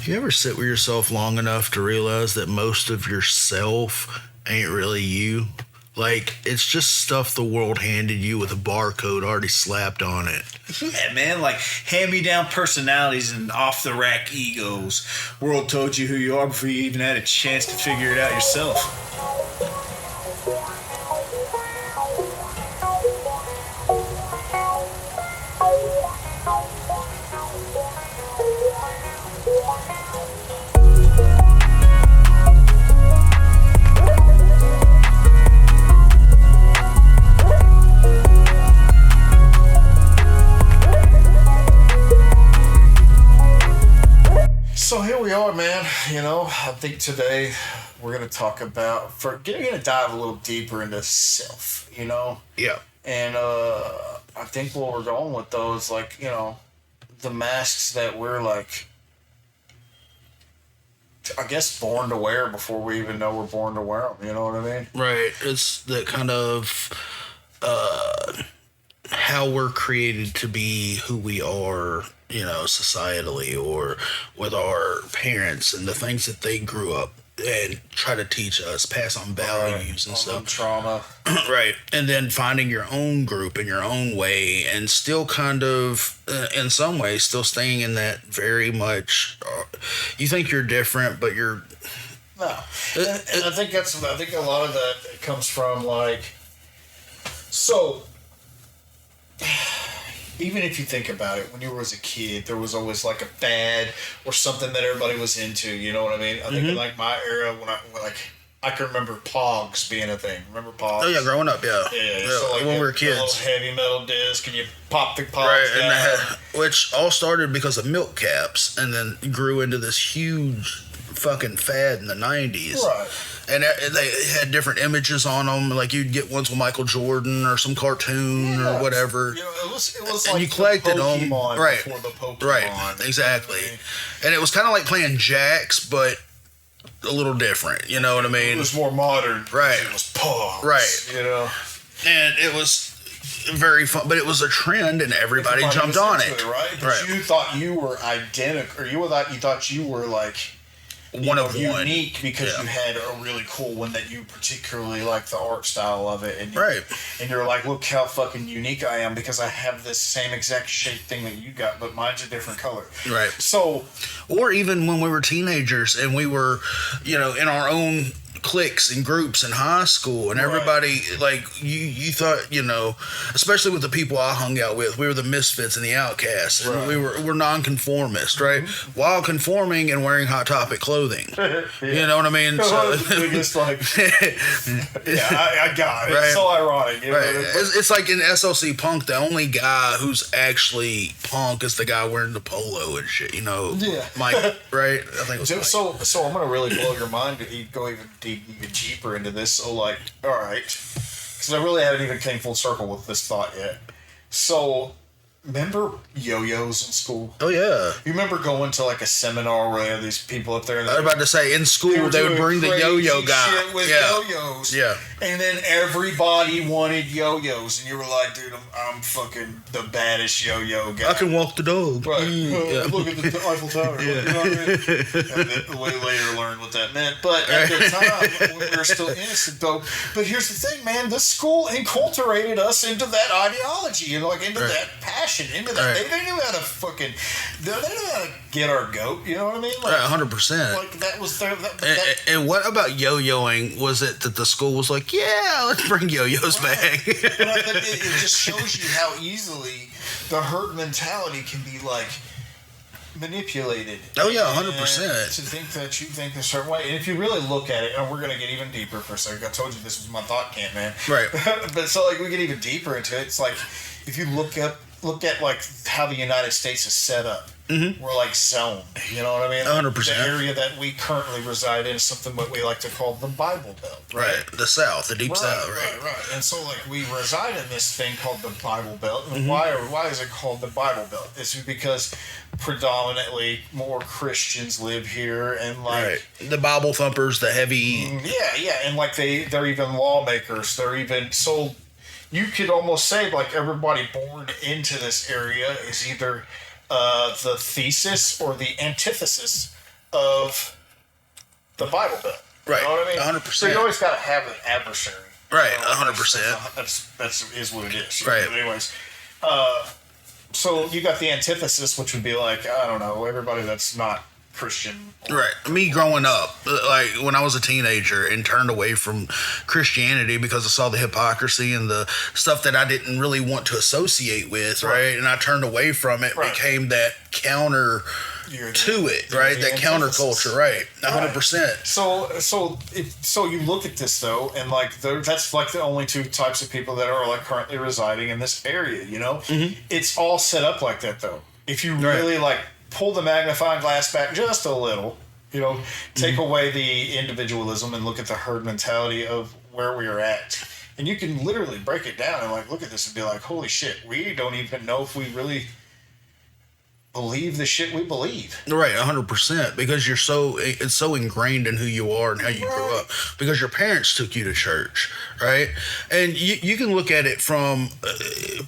You ever sit with yourself long enough to realize that most of yourself ain't really you? Like, it's just stuff the world handed you with a barcode already slapped on it. Yeah, man, like hand-me-down personalities and off-the-rack egos. World told you who you are before you even had a chance to figure it out yourself. So here we are, man. I think today we're gonna talk about we're gonna dive a little deeper into self. Yeah. And I think what we're going with though is the masks that we're I guess born to wear before we even know we're born to wear them. You know what I mean? Right. It's that kind of how we're created to be who we are, societally or with our parents and the things that they grew up and try to teach us, pass on values and stuff. Trauma. Right. And then finding your own group in your own way and still kind of, in some ways, still staying in that very much, you think you're different, but you're... No. And I think a lot of that comes from so... Even if you think about it, when you were as a kid, there was always a fad or something that everybody was into. You know what I mean? I think in my era, when I can remember Pogs being a thing. Remember Pogs? Oh yeah, growing up, yeah. Yeah. So when we were kids, a little heavy metal disc, and you pop the Pogs right, down. And which all started because of milk caps, and then grew into this huge fucking fad in the 90s. Right. And they had different images on them, like you'd get ones with Michael Jordan or some cartoon or whatever. It was and you collected them, right? Before the Pokemon, right? Exactly. And it was kind of like playing jacks, but a little different. You know what I mean? It was more modern, right? It was Pogs, right? And it was very fun, but it was a trend, and everybody jumped on it, right? But you thought you were identical, or you thought you were unique because you had a really cool one that you particularly like the art style of it, and you're like, look how fucking unique I am because I have this same exact shape thing that you got, but mine's a different color. Right. So, or even when we were teenagers and we were, in our own cliques and groups in high school, and everybody you thought, especially with the people I hung out with, we were the misfits and the outcasts, and we're nonconformist, right? While conforming and wearing Hot Topic clothing. You know what I mean? So, biggest, I got it. Right? It's so ironic. It's like in SLC Punk, the only guy who's actually punk is the guy wearing the polo and shit. Mike, right? I think it was Mike. So I'm gonna really blow your mind to go even deeper into this. So all right, because I really haven't even came full circle with this thought yet. So remember yo-yos in school? Oh yeah. You remember going to a seminar where they had these people up there? I was about to say, in school they would bring the yo-yo guy. Shit with yo-yos. Yeah. And then everybody wanted yo-yos, and you were like, dude, I'm fucking the baddest yo-yo guy. I can walk the dog. Right. Look at the Eiffel Tower. You know what I mean? And way later learned what that meant. But at the time, we were still innocent, though. But here's the thing, man. The school enculturated us into that ideology, into that passion. Into that, they knew how to they knew how to get our goat. You know what I mean? 100%. That was their. And what about yo-yoing? Was it that the school was like, yeah, let's bring yo-yos back? But it just shows you how easily the herd mentality can be manipulated. Oh yeah, 100%. To think that you think a certain way, and if you really look at it, and we're gonna get even deeper for a second. I told you this was my thought camp, man. Right. But so we get even deeper into it. It's if you look at how the United States is set up. Mm-hmm. We're zoned. You know what I mean? 100%. The area that we currently reside in is something what we like to call the Bible Belt. Right. The South, the deep South. Right. And so we reside in this thing called the Bible Belt. And why is it called the Bible Belt? It's because predominantly more Christians live here, and the Bible thumpers, the heavy. And they're even lawmakers. They're even so. You could almost say everybody born into this area is either the thesis or the antithesis of the Bible Belt. Right. You know what I mean? 100%. So you always got to have an adversary. Right, You know, 100%. That's is what it is. Right. But anyways, so you got the antithesis, which would be like, I don't know, everybody that's not Christian. Right. Me growing up, like when I was a teenager and turned away from Christianity because I saw the hypocrisy and the stuff that I didn't really want to associate with, right? And I turned away from it, became that counter to it, right? That counterculture, right? 100%. So you look at this though, and like that's like the only two types of people that are like currently residing in this area. You know, it's all set up like that though. If you really like pull the magnifying glass back just a little, you know, take away the individualism and look at the herd mentality of where we are at, and you can literally break it down and like look at this and be like, holy shit, we don't even know if we really believe the shit we believe. Right, 100%. Because it's so ingrained in who you are and how you grew up. Because your parents took you to church, right? And you can look at it from,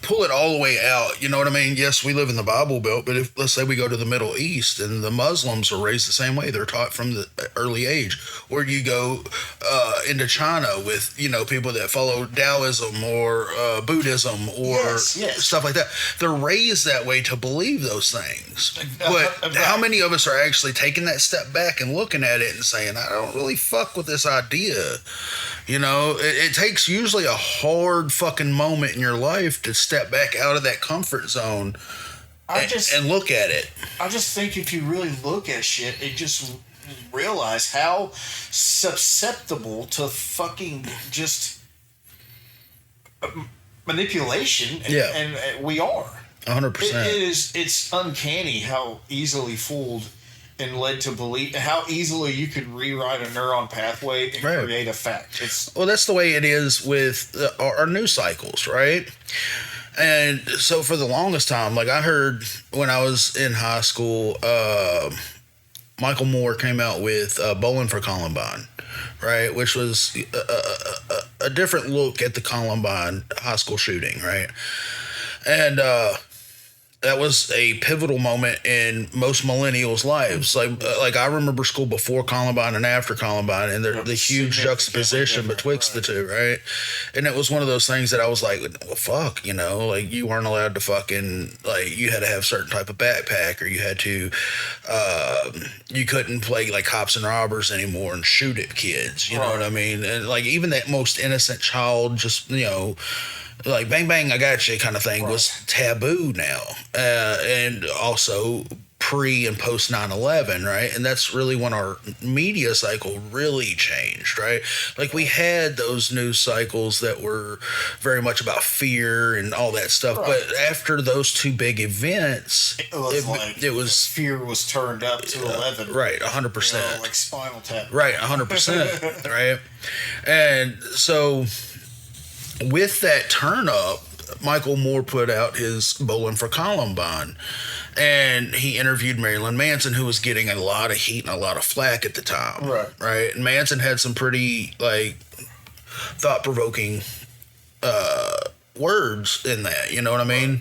pull it all the way out. You know what I mean? Yes, we live in the Bible Belt, but if, let's say we go to the Middle East and the Muslims are raised the same way. They're taught from the early age. Or you go into China with, you know, people that follow Taoism or Buddhism or stuff like that. They're raised that way to believe those things. But how many of us are actually taking that step back and looking at it and saying, I don't really fuck with this idea? You know, it takes usually a hard fucking moment in your life to step back out of that comfort zone and look at it. I just think if you really look at shit, it just realize how susceptible to fucking just manipulation and we are. 100%. It's uncanny how easily fooled and led to believe, how easily you could rewrite a neuron pathway and create a fact. Well, that's the way it is with our news cycles, right? And so for the longest time, like I heard when I was in high school, Michael Moore came out with Bowling for Columbine, right? Which was a different look at the Columbine high school shooting, right? And that was a pivotal moment in most millennials' lives. Like I remember school before Columbine and after Columbine, and the huge juxtaposition betwixt the two, right? And it was one of those things that I was like, well, fuck, you know, like you weren't allowed to fucking, like you had to have a certain type of backpack, or you had to, you couldn't play like cops and robbers anymore and shoot at kids, you know what I mean? And like even that most innocent child, just, you know, like bang bang I got you kind of thing was taboo now, and also pre and post 9/11, right? And that's really when our media cycle really changed, right? Like we had those news cycles that were very much about fear and all that stuff, but after those two big events, it was fear was turned up to 11, right? 100%, you know, like Spinal Tap, right? 100%, right? And so with that turn up, Michael Moore put out his Bowling for Columbine, and he interviewed Marilyn Manson, who was getting a lot of heat and a lot of flack at the time. Right. And Manson had some pretty like thought-provoking words in that, you know what I mean?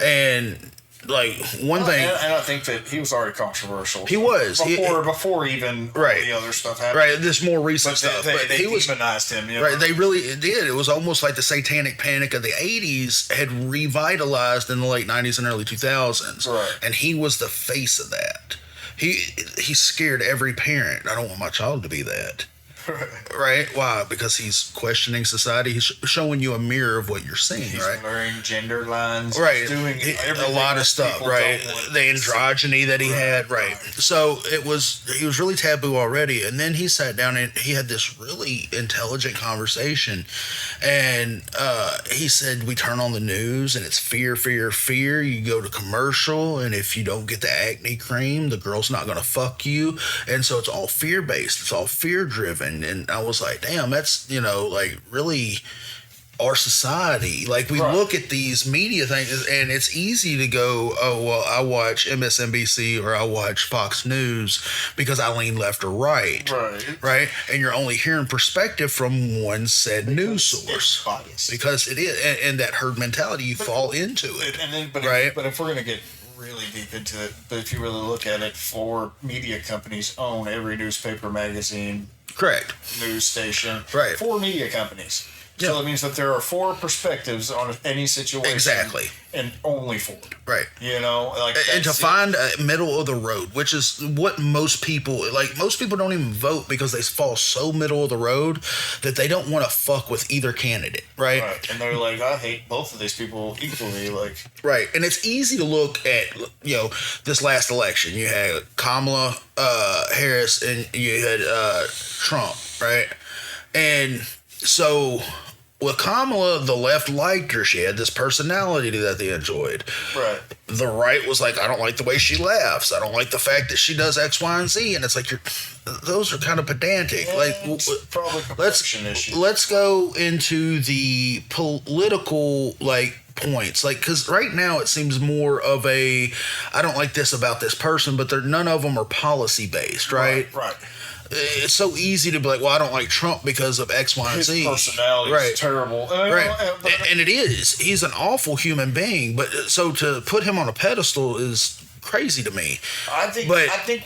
And like one thing, and I think that he was already controversial. He was before even the other stuff happened. Right, this more recent stuff. But he demonized him. You know? Right, they really did. It was almost like the Satanic Panic of the '80s had revitalized in the late '90s and early 2000s. Right, and he was the face of that. He scared every parent. I don't want my child to be that. Right? Why? Because he's questioning society. He's showing you a mirror of what you're seeing, he's right? blurring gender lines. Right. Doing a lot of stuff, right? The androgyny that he had, right. So he was really taboo already. And then he sat down and he had this really intelligent conversation. And he said, we turn on the news and it's fear, fear, fear. You go to commercial, and if you don't get the acne cream, the girl's not going to fuck you. And so it's all fear-based. It's all fear-driven. And I was like, damn, that's, you know, like really our society. Like we look at these media things and it's easy to go, oh, well, I watch MSNBC or I watch Fox News because I lean left or right. Right. And you're only hearing perspective from one said news source. Biased. Because it is. And that herd mentality, you fall into it. But if we're going to get really deep into it, but if you really look at it, 4 media companies own every newspaper, magazine, Correct. news station. Right. 4 media companies. Yeah. So that means that there are 4 perspectives on any situation. Exactly. And only 4. Right. You know, like And to that's it. find a middle of the road, which is what most people don't even vote because they fall so middle of the road that they don't want to fuck with either candidate, right? Right. And they're like, I hate both of these people equally. Like, Right. And it's easy to look at, this last election. You had Kamala Harris and you had Trump, right? And so with Kamala, the left liked her. She had this personality that they enjoyed. right. The right was like, I don't like the way she laughs. I don't like the fact that she does X, Y, and Z. And it's like, those are kind of pedantic. Like, It's probably complexion issue. let's go into the political points, because right now it seems more of a, I don't like this about this person, but none of them are policy based, right? Right. It's so easy to be like, well, I don't like Trump because of X, Y, and His Z. personality Right. is terrible. Right. But- And it is. He's an awful human being, but so to put him on a pedestal is crazy to me. I think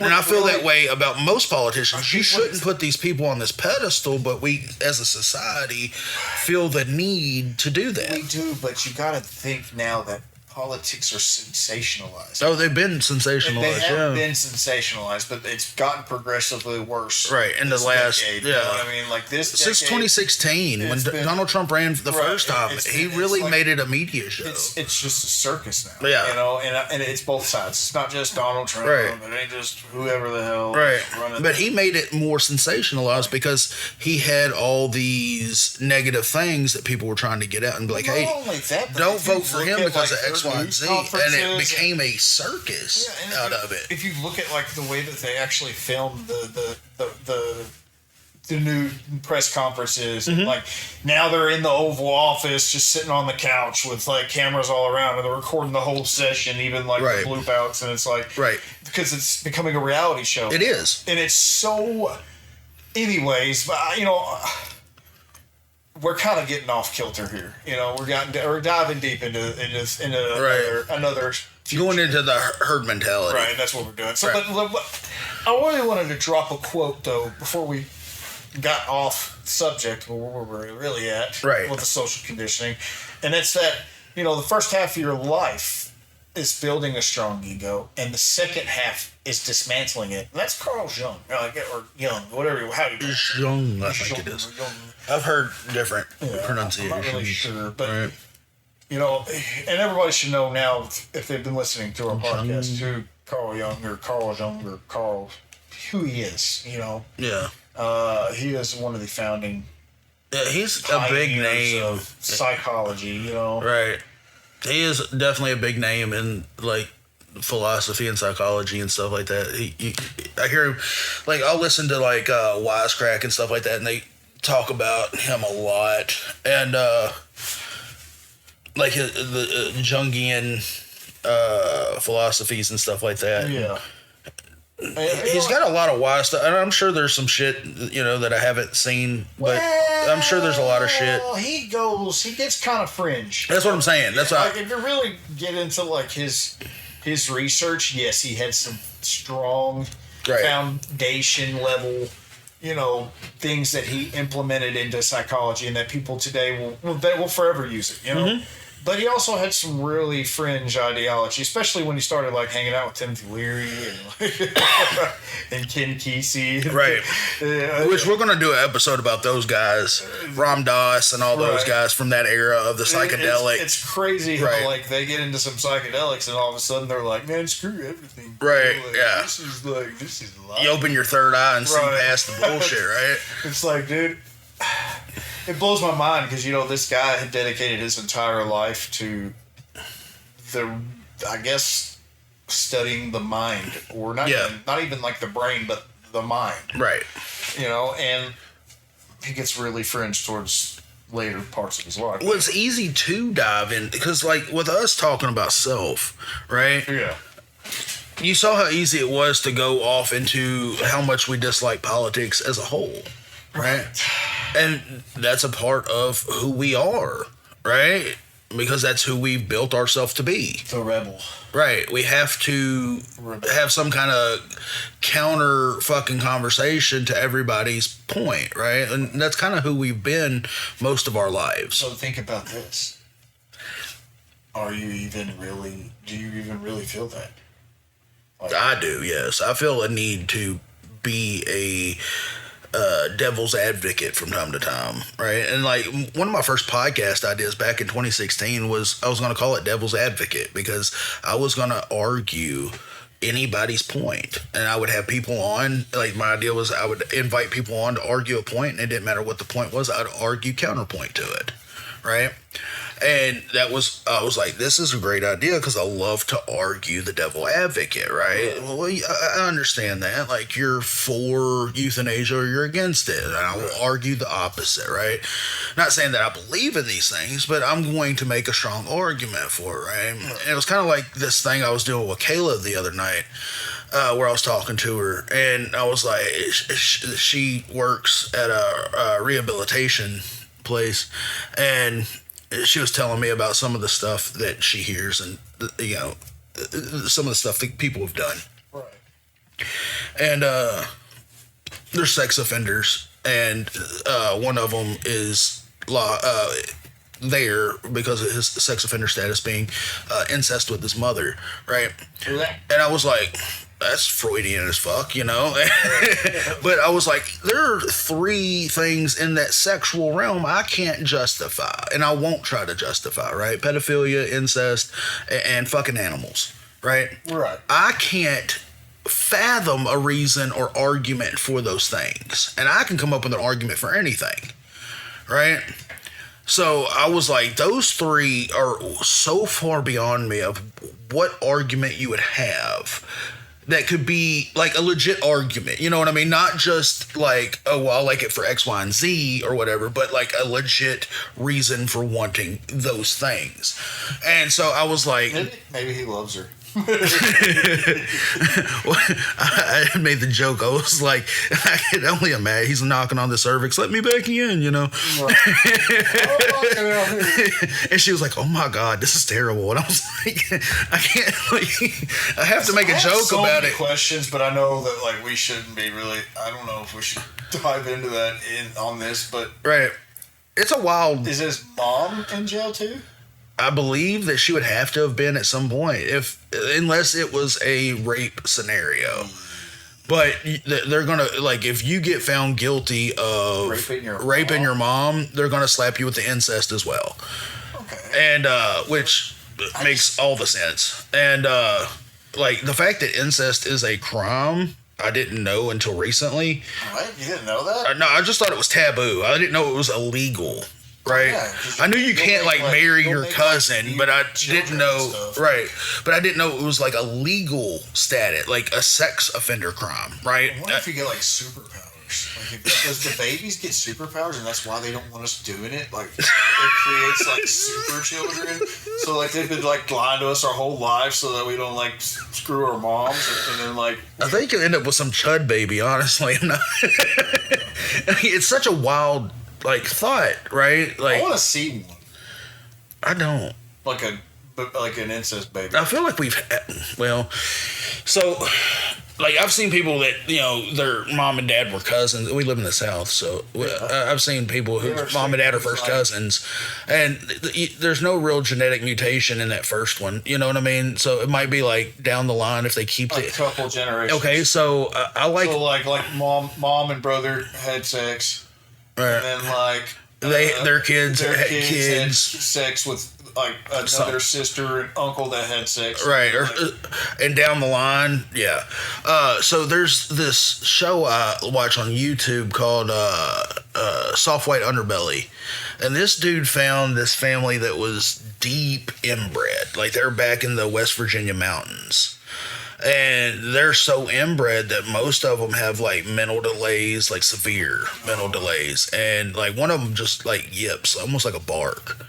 And I feel that way about most politicians. You think what- shouldn't put these people on this pedestal, but we as a society feel the need to do We that. do, but you got to think now that politics are sensationalized. Oh, they've been They sensationalized, have yeah. been sensationalized, but it's gotten progressively worse. Right, in the this last- decade, yeah. You know what I mean? Like this Since decade, 2016, when it's been- Donald Trump ran the Right, first time, it's he been- really it's like- made it a media show. It's just a circus now. Yeah. You know, and it's both sides. It's not just Donald Trump. Right. It ain't just whoever the hell Right. is running. But he made it more sensationalized because he had all these negative things that people were trying to get out and be like, Not hey, only that, but don't if you vote for look him at, because like, of X, their Y, and news Z. And it conferences became a circus Yeah, and out if, of it. If you look at like the way that they actually filmed the new press conferences, Mm-hmm. and like now they're in the Oval Office, just sitting on the couch with like cameras all around, and they're recording the whole session, even like Right. the bloop outs, and it's like Right. because it's becoming a reality show. It is. and it's so. Anyways, but we're kind of getting off kilter here. You know, we're diving deep into Right. another. Going into the herd mentality. Right, that's what we're doing. So, Right. but I really wanted to drop a quote though before we got off subject where we're really at Right. with the social conditioning, and it's that the first half of your life is building a strong ego, and the second half is dismantling it. And that's Carl Jung, or Jung, whatever how you Young, I think it is. I've heard different pronunciations. I'm not really sure, but Right. and everybody should know now if they've been listening to our podcast who Carl Jung or Carl, who he is. Yeah. He is one of the founding Yeah, he's a big pioneers name. of psychology. Right. He is definitely a big name in philosophy and psychology and stuff like that. I hear him, I'll listen to Wisecrack and stuff like that, and they talk about him a lot, and the Jungian philosophies and stuff like that. Yeah. He's got a lot of wise stuff, and I'm sure there's some shit that I haven't seen, but I'm sure there's a lot of shit. He gets kind of fringe. That's what I'm saying. That's why. If you really get into his research, yes, he had some strong Right. foundation level, things that he implemented into psychology, and that people today will forever use it. Mm-hmm. But he also had some really fringe ideology, especially when he started hanging out with Timothy Leary and Ken Kesey. Right. Which we're going to do an episode about those guys, Ram Dass and all those Right. guys from that era of the psychedelic. It's crazy how Right. they get into some psychedelics and all of a sudden they're like, man, screw everything. Right, yeah. This is life. You open your third eye and see Right. past the bullshit, right? It's like, dude, it blows my mind because this guy had dedicated his entire life to studying the mind, or not even like the brain, but the mind. Right. And he gets really fringe towards later parts of his life. Well, it's easy to dive in because, with us talking about self, right? Yeah. You saw how easy it was to go off into how much we dislike politics as a whole, right? And that's a part of who we are, right? because that's who we've built ourselves to be. The rebel. Right. We have to have some kind of counter fucking conversation to everybody's point, right? And that's kind of who we've been most of our lives. So think about this. Do you even really feel that? Like, I do, yes. I feel a need to be a devil's advocate from time to time, right? And like one of my first podcast ideas back in 2016 was I was going to call it Devil's Advocate because I was going to argue anybody's point, and I would have people on. Like my idea was I would invite people on to argue a point, and it didn't matter what the point was. I'd argue counterpoint to it, right? And I was like, this is a great idea because I love to argue the devil advocate, right? Yeah. Well, I understand that. Like, you're for euthanasia or you're against it. And I will argue the opposite, right? Not saying that I believe in these things, but I'm going to make a strong argument for it, right? And it was kind of like this thing I was doing with Kayla the other night. Where I was talking to her, and I was like, she works at a rehabilitation place, and she was telling me about some of the stuff that she hears and, you know, some of the stuff that people have done. right. And they're sex offenders, and one of them is there because of his sex offender status being incest with his mother, right? And I was like, that's Freudian as fuck, you know? But I was like, there are 3 things in that sexual realm I can't justify, and I won't try to justify, right? Pedophilia, incest, and fucking animals, right? Right. I can't fathom a reason or argument for those things, and I can come up with an argument for anything, right? So I was like, those 3 are so far beyond me of what argument you would have that could be like a legit argument, you know what I mean? Not just like, oh, well, I like it for X, Y, and Z or whatever, but like a legit reason for wanting those things. And so I was like, Maybe he loves her. well, I made the joke. I was like, I can only imagine he's knocking on the cervix. Let me back in, you know. Right. And she was like, "Oh my god, this is terrible." And I was like, "I can't. Like, I have to make a joke so about many it." questions, but I know that like we shouldn't be really. I don't know if we should dive into that on this, but Right. It's a wild. is his mom in jail too? I believe that she would have to have been at some point, unless it was a rape scenario. But they're gonna, like, if you get found guilty of raping your mom, they're gonna slap you with the incest as well. Okay. And which makes all the sense. And like the fact that incest is a crime, I didn't know until recently. What? You didn't know that? No, I just thought it was taboo. I didn't know it was illegal. Right, Yeah, I knew you can't like marry you'll your make, cousin, like, but I children didn't know. and stuff. Right, but I didn't know it was like a legal status, like a sex offender crime. Right. What if you get like superpowers? Like, does the babies get superpowers, and that's why they don't want us doing it? Like, it creates like super children. So like they've been like lying to us our whole life, so that we don't like screw our moms, and then like. I think you'll end up with some chud baby. Honestly, I'm not. It's such a wild like thought, right? Like I want to see one. I don't. Like an incest baby. I feel like so like I've seen people that, you know, their mom and dad were cousins. We live in the South, so I've seen people whose mom and dad are first cousins, and there's no real genetic mutation in that first one. You know what I mean? So it might be like down the line if they keep Like it. a couple generations. Okay, so I like So like mom and brother had sex, and then like their kids their had kids kids. had sex with like another sister and uncle that had sex. Right, and down the line, yeah. So there's this show I watch on YouTube called Soft White Underbelly, and this dude found this family that was deep inbred, like they're back in the West Virginia mountains, and they're so inbred that most of them have like mental delays, like severe mental delays, and like one of them just like yips, almost like a bark.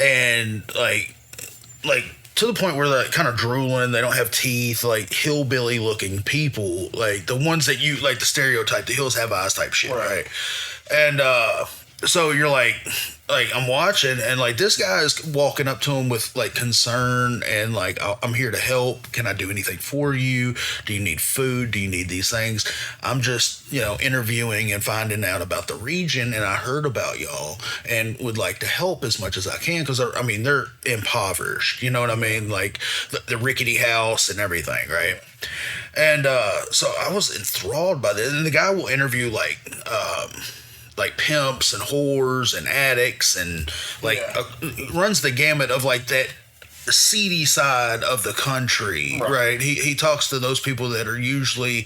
And like to the point where they're kind of drooling, they don't have teeth, like hillbilly looking people, like the ones that you like the stereotype, the hills have eyes type shit, right? And so you're like I'm watching, and like this guy is walking up to him with like concern and like, I'm here to help. Can I do anything for you? Do you need food? Do you need these things? I'm just, interviewing and finding out about the region, and I heard about y'all and would like to help as much as I can, because they're impoverished. You know what I mean? Like the rickety house and everything, right? And so I was enthralled by this, and the guy will interview like pimps and whores and addicts, and runs the gamut of like that seedy side of the country, right? He talks to those people that are usually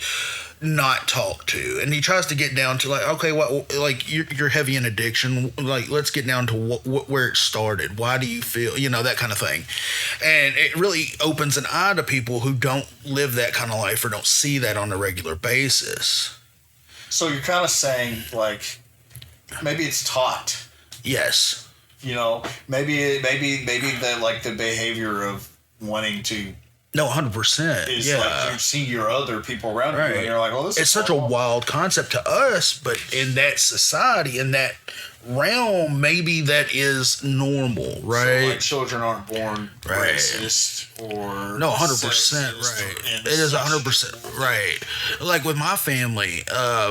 not talked to, and he tries to get down to like, okay, what, like you're heavy in addiction, like let's get down to where it started. Why do you feel, that kind of thing. And it really opens an eye to people who don't live that kind of life or don't see that on a regular basis. So you're kind of saying like, maybe it's taught. Yes. Maybe the like the behavior of wanting to. No, 100%. Is like you see your other people around you, and you're like, well, this is such a wild concept to us, but in that society, in that realm, maybe that is normal, right? So like children aren't born racist or 100% right. It is 100% right. Like with my family,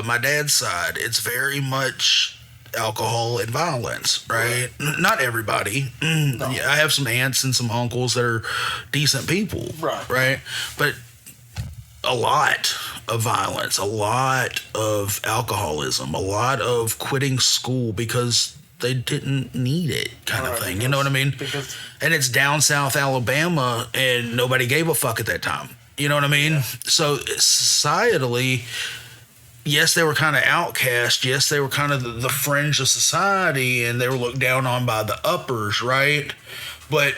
my dad's side, it's very much alcohol and violence, right? Not everybody. No. Yeah, I have some aunts and some uncles that are decent people, right? But a lot of violence, a lot of alcoholism, a lot of quitting school because they didn't need it kind of thing. You know what I mean? And it's down south Alabama, and nobody gave a fuck at that time. You know what I mean? Yeah. So societally, yes, they were kind of outcast. Yes, they were kind of the fringe of society, and they were looked down on by the uppers, right? But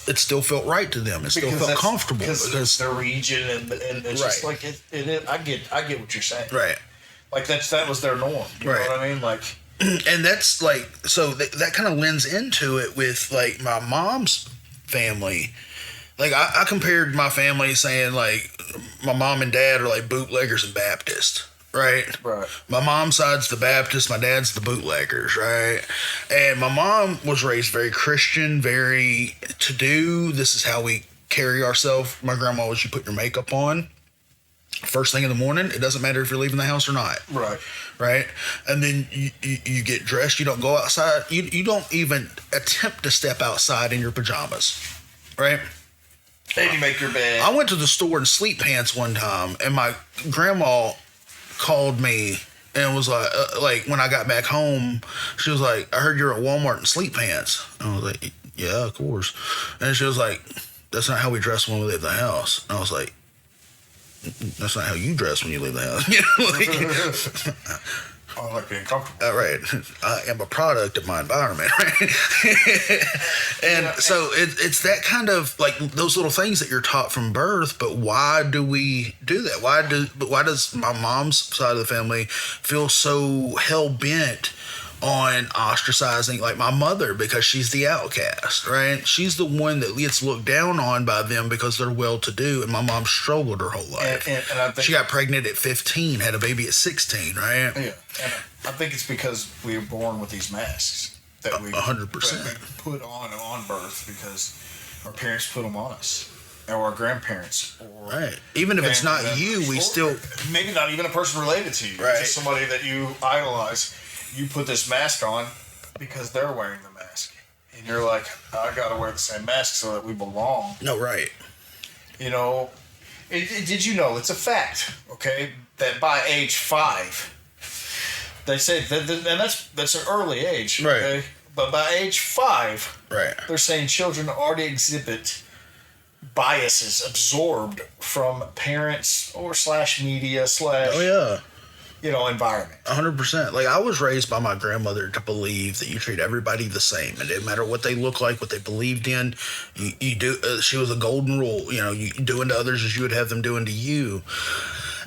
it still felt right to them. It still felt comfortable because it's their region, and it's just like I get what you're saying, right? Like that was their norm. You know what I mean? Like, and that's like, so that kind of lends into it with like my mom's family. Like I compared my family, saying like my mom and dad are like bootleggers and Baptists, right? Right. My mom's side's the Baptist, my dad's the bootleggers, right? And my mom was raised very Christian, very to do. This is how we carry ourselves. My grandma always, you put your makeup on first thing in the morning. It doesn't matter if you're leaving the house or not. Right. Right. And then you get dressed. You don't go outside. You don't even attempt to step outside in your pajamas, right? And you make your bed. I went to the store in sleep pants one time, and my grandma called me and was like when I got back home, she was like, I heard you're at Walmart in sleep pants. And I was like, yeah, of course. And she was like, that's not how we dress when we leave the house. And I was like, that's not how you dress when you leave the house. I like being comfortable. Right. I am a product of my environment, right? And so it's that kind of like those little things that you're taught from birth, but why do we do that? Why does my mom's side of the family feel so hell-bent on ostracizing like my mother because she's the outcast, right? She's the one that gets looked down on by them because they're well-to-do, and my mom struggled her whole life. And I think she got pregnant at 15, had a baby at 16, right? Yeah, and I think it's because we were born with these masks that we 100% put on birth because our parents put them on us, or our grandparents, or right. Even if it's not you, we still maybe not even a person related to you, right? Just somebody that you idolize. You put this mask on because they're wearing the mask. And you're like, I got to wear the same mask so that we belong. No, right. Did you know, it's a fact, okay, that by age 5, they say, and that's an early age, okay? Right. But by age 5, right, they're saying children already exhibit biases absorbed from parents or /media / oh, yeah. Environment. 100%. Like I was raised by my grandmother to believe that you treat everybody the same. It didn't matter what they look like, what they believed in. You do. She was a golden rule. You do unto others as you would have them do unto you.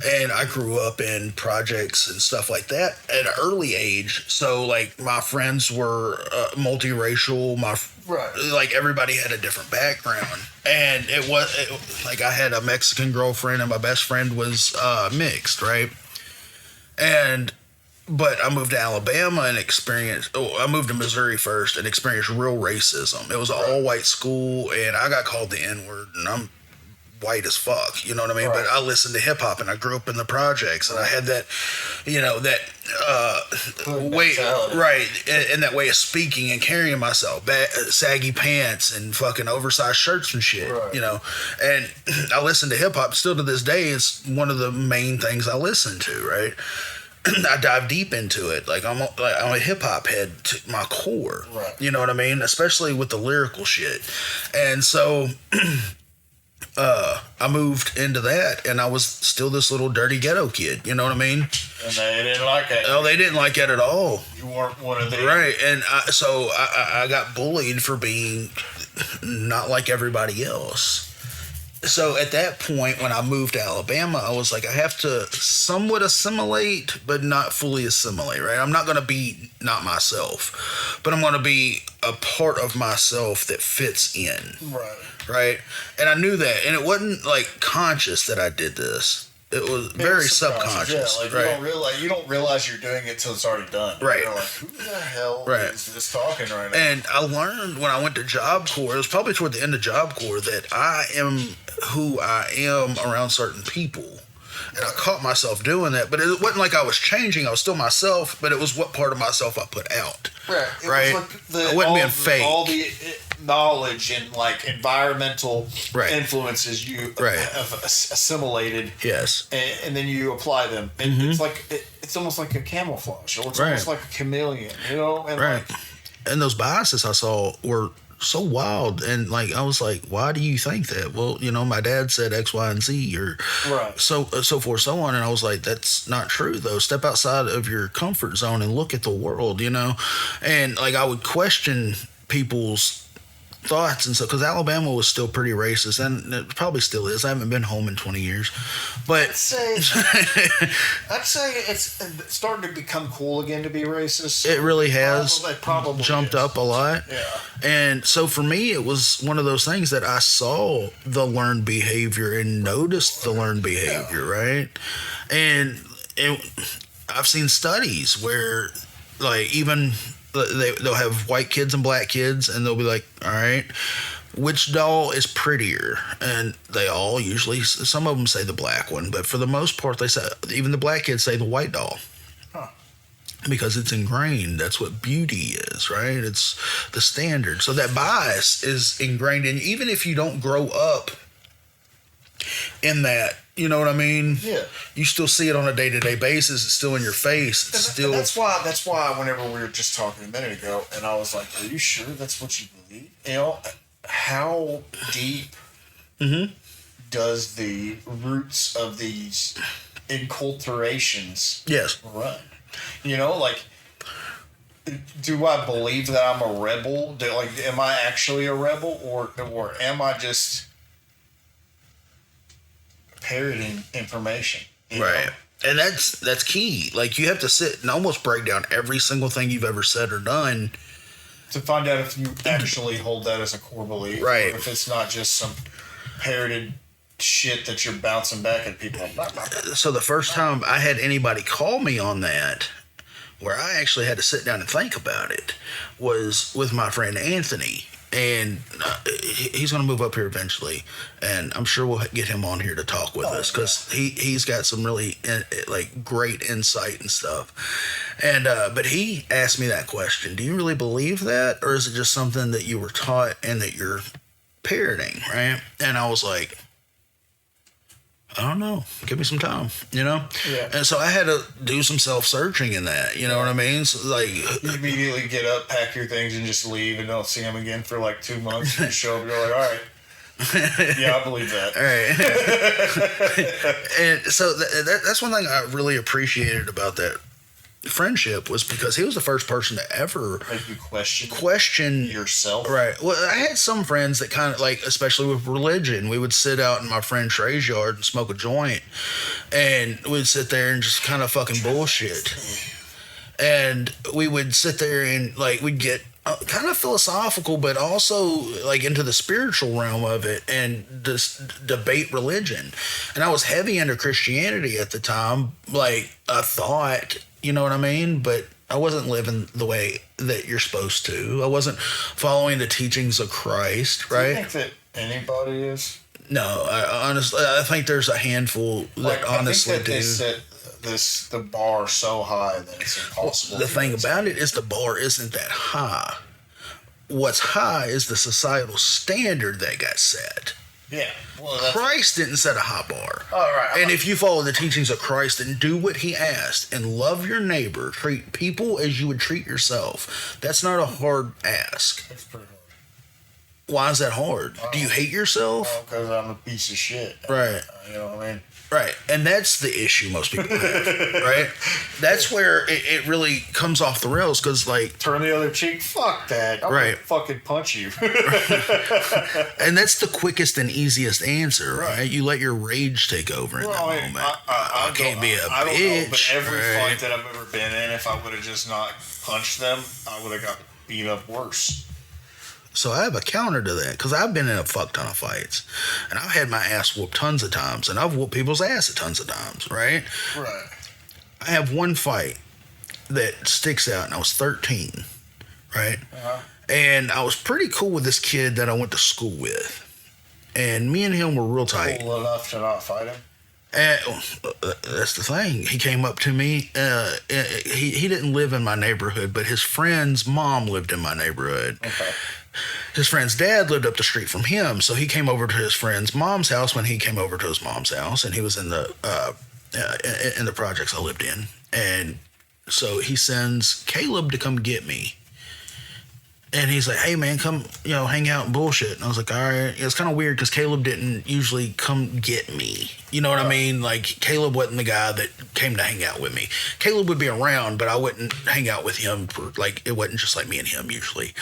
And I grew up in projects and stuff like that at an early age. So like my friends were multiracial. Like everybody had a different background. And it was like I had a Mexican girlfriend and my best friend was mixed, right? And but I moved to Alabama and I moved to Missouri first and experienced real racism. It was an all-white school, and I got called the N-word, and I'm white as fuck, you know what I mean? Right. But I listened to hip hop, and I grew up in the projects, and I had that, that way, mentality. right, and that way of speaking and carrying myself, saggy pants and fucking oversized shirts and shit, Right. And I listen to hip hop still to this day. It's one of the main things I listen to, right? I dive deep into it. I'm a hip hop head to my core. Right. You know what I mean? Especially with the lyrical shit. And so I moved into that, and I was still this little dirty ghetto kid. You know what I mean? And they didn't like it. Oh, they didn't like that at all. You weren't one of the Right. And I got bullied for being not like everybody else. So at that point, when I moved to Alabama, I was like, I have to somewhat assimilate, but not fully assimilate, right? I'm not going to be not myself, but I'm going to be a part of myself that fits in, right? And I knew that, and it wasn't like conscious that I did this. It was very subconscious, Yeah, right? you don't realize you're doing it till it's already done. Right. You're like, who the hell Right. is this talking right now? And I learned when I went to Job Corps, it was probably toward the end of Job Corps, that I am who I am around certain people. And I caught myself doing that. But it wasn't like I was changing. I was still myself, but it was what part of myself I put out. Right. It Right. was like I wasn't being fake. All the knowledge and like environmental Right. influences you Right. have assimilated, Yes. and then you apply them. And it's like it's almost like a camouflage, or it's Right. almost like a chameleon, And Right. And those biases I saw were so wild. And like, I was like, why do you think that? Well, my dad said X, Y, and Z, or Right. so forth, so on. And I was like, that's not true though. Step outside of your comfort zone and look at the world, And like, I would question people's thoughts and stuff, because Alabama was still pretty racist, and it probably still is. I haven't been home in 20 years, but I'd say it's starting to become cool again to be racist. it really has Probably jumped is. up a lot. Yeah. And so for me, it was one of those things that I saw the learned behavior and noticed the learned behavior, right? And I've seen studies where, like, even they'll have white kids and black kids, and they'll be like, all right, which doll is prettier? And they all usually, some of them say the black one, but for the most part, they say, even the black kids say the white doll. Because it's ingrained. That's what beauty is, right? It's the standard. So that bias is ingrained in you, even if you don't grow up in that. You know what I mean? Yeah. You still see it on a day-to-day basis. It's still in your face. It's still. That's why whenever we were just talking a minute ago, and I was like, "Are you sure that's what you believe?" How deep does the roots of these enculturations Yes. run? Like, do I believe that I'm a rebel? Am I actually a rebel, or am I just parroting information? Right. And that's key. Like, you have to sit and almost break down every single thing you've ever said or done To find out if you actually hold that as a core belief. Right. Or if it's not just some parroted shit that you're bouncing back at people. So the first time I had anybody call me on that, where I actually had to sit down and think about it, was with my friend Anthony. And he's going to move up here eventually, and I'm sure we'll get him on here to talk with us, because he's got some really great insight and stuff. And but he asked me that question: do you really believe that, or is it just something that you were taught and that you're parroting, right? And I was like, I don't know. Give me some time, Yeah. And so I had to do some self-searching in that, you know what I mean? So, like, You immediately get up, pack your things, and just leave, and don't see them again for like 2 months. You show up, you're like, all right. Yeah, I believe that. all right. And so that's one thing I really appreciated about that friendship, was because he was the first person to ever Make you question yourself. Right. Well, I had some friends that kind of, like, especially with religion, we would sit out in my friend Trey's yard and smoke a joint, and we'd sit there and just kind of fucking bullshit. And we would sit there and, like, we'd get kind of philosophical, but also, like, into the spiritual realm of it, and just debate religion. And I was heavy into Christianity at the time. Like, I thought, You know what I mean? But I wasn't living the way that you're supposed to. I wasn't following the teachings of Christ, right? Do you think that anybody is? No, I think there's a handful that honestly I think that do. They set the bar so high that it's impossible. The thing about it is the bar isn't that high. What's high is the societal standard that got set. Yeah. Well, that's, Christ didn't set a high bar. all right. And if you follow the teachings of Christ and do what he asked and love your neighbor, treat people as you would treat yourself, that's not a hard ask. That's pretty hard. Why is that hard? Do you hate yourself? Because I'm a piece of shit. Right. You know what I mean? Right. And that's the issue most people have, right? That's where it really comes off the rails because, like, Turn the other cheek. Fuck that. I'm Right. gonna fucking punch you. and that's the quickest and easiest answer, right? You let your rage take over in that I mean, moment. I can't be a I don't bitch. know, but every right? fight that I've ever been in, if I would have just not punched them, I would have got beat up worse. So I have a counter to that because I've been in a fuck ton of fights, and I've had my ass whooped tons of times, and I've whooped people's ass tons of times, right? Right. I have one fight that sticks out, and I was 13, right? Uh-huh. And I was pretty cool with this kid that I went to school with, and me and him were real tight. Cool enough to not fight him. And that's the thing. He came up to me. He didn't live in my neighborhood, but his friend's mom lived in my neighborhood. Okay. His friend's dad lived up the street from him, so he came over to his friend's mom's house when he came over to his mom's house, and he was in the projects I lived in, and so he sends Caleb to come get me. And he's like, hey, man, come, hang out and bullshit. And I was like, all right. It's kind of weird because Caleb didn't usually come get me. You know what I mean? Like, Caleb wasn't the guy that came to hang out with me. Caleb would be around, but I wouldn't hang out with him for, like, it wasn't just like me and him usually.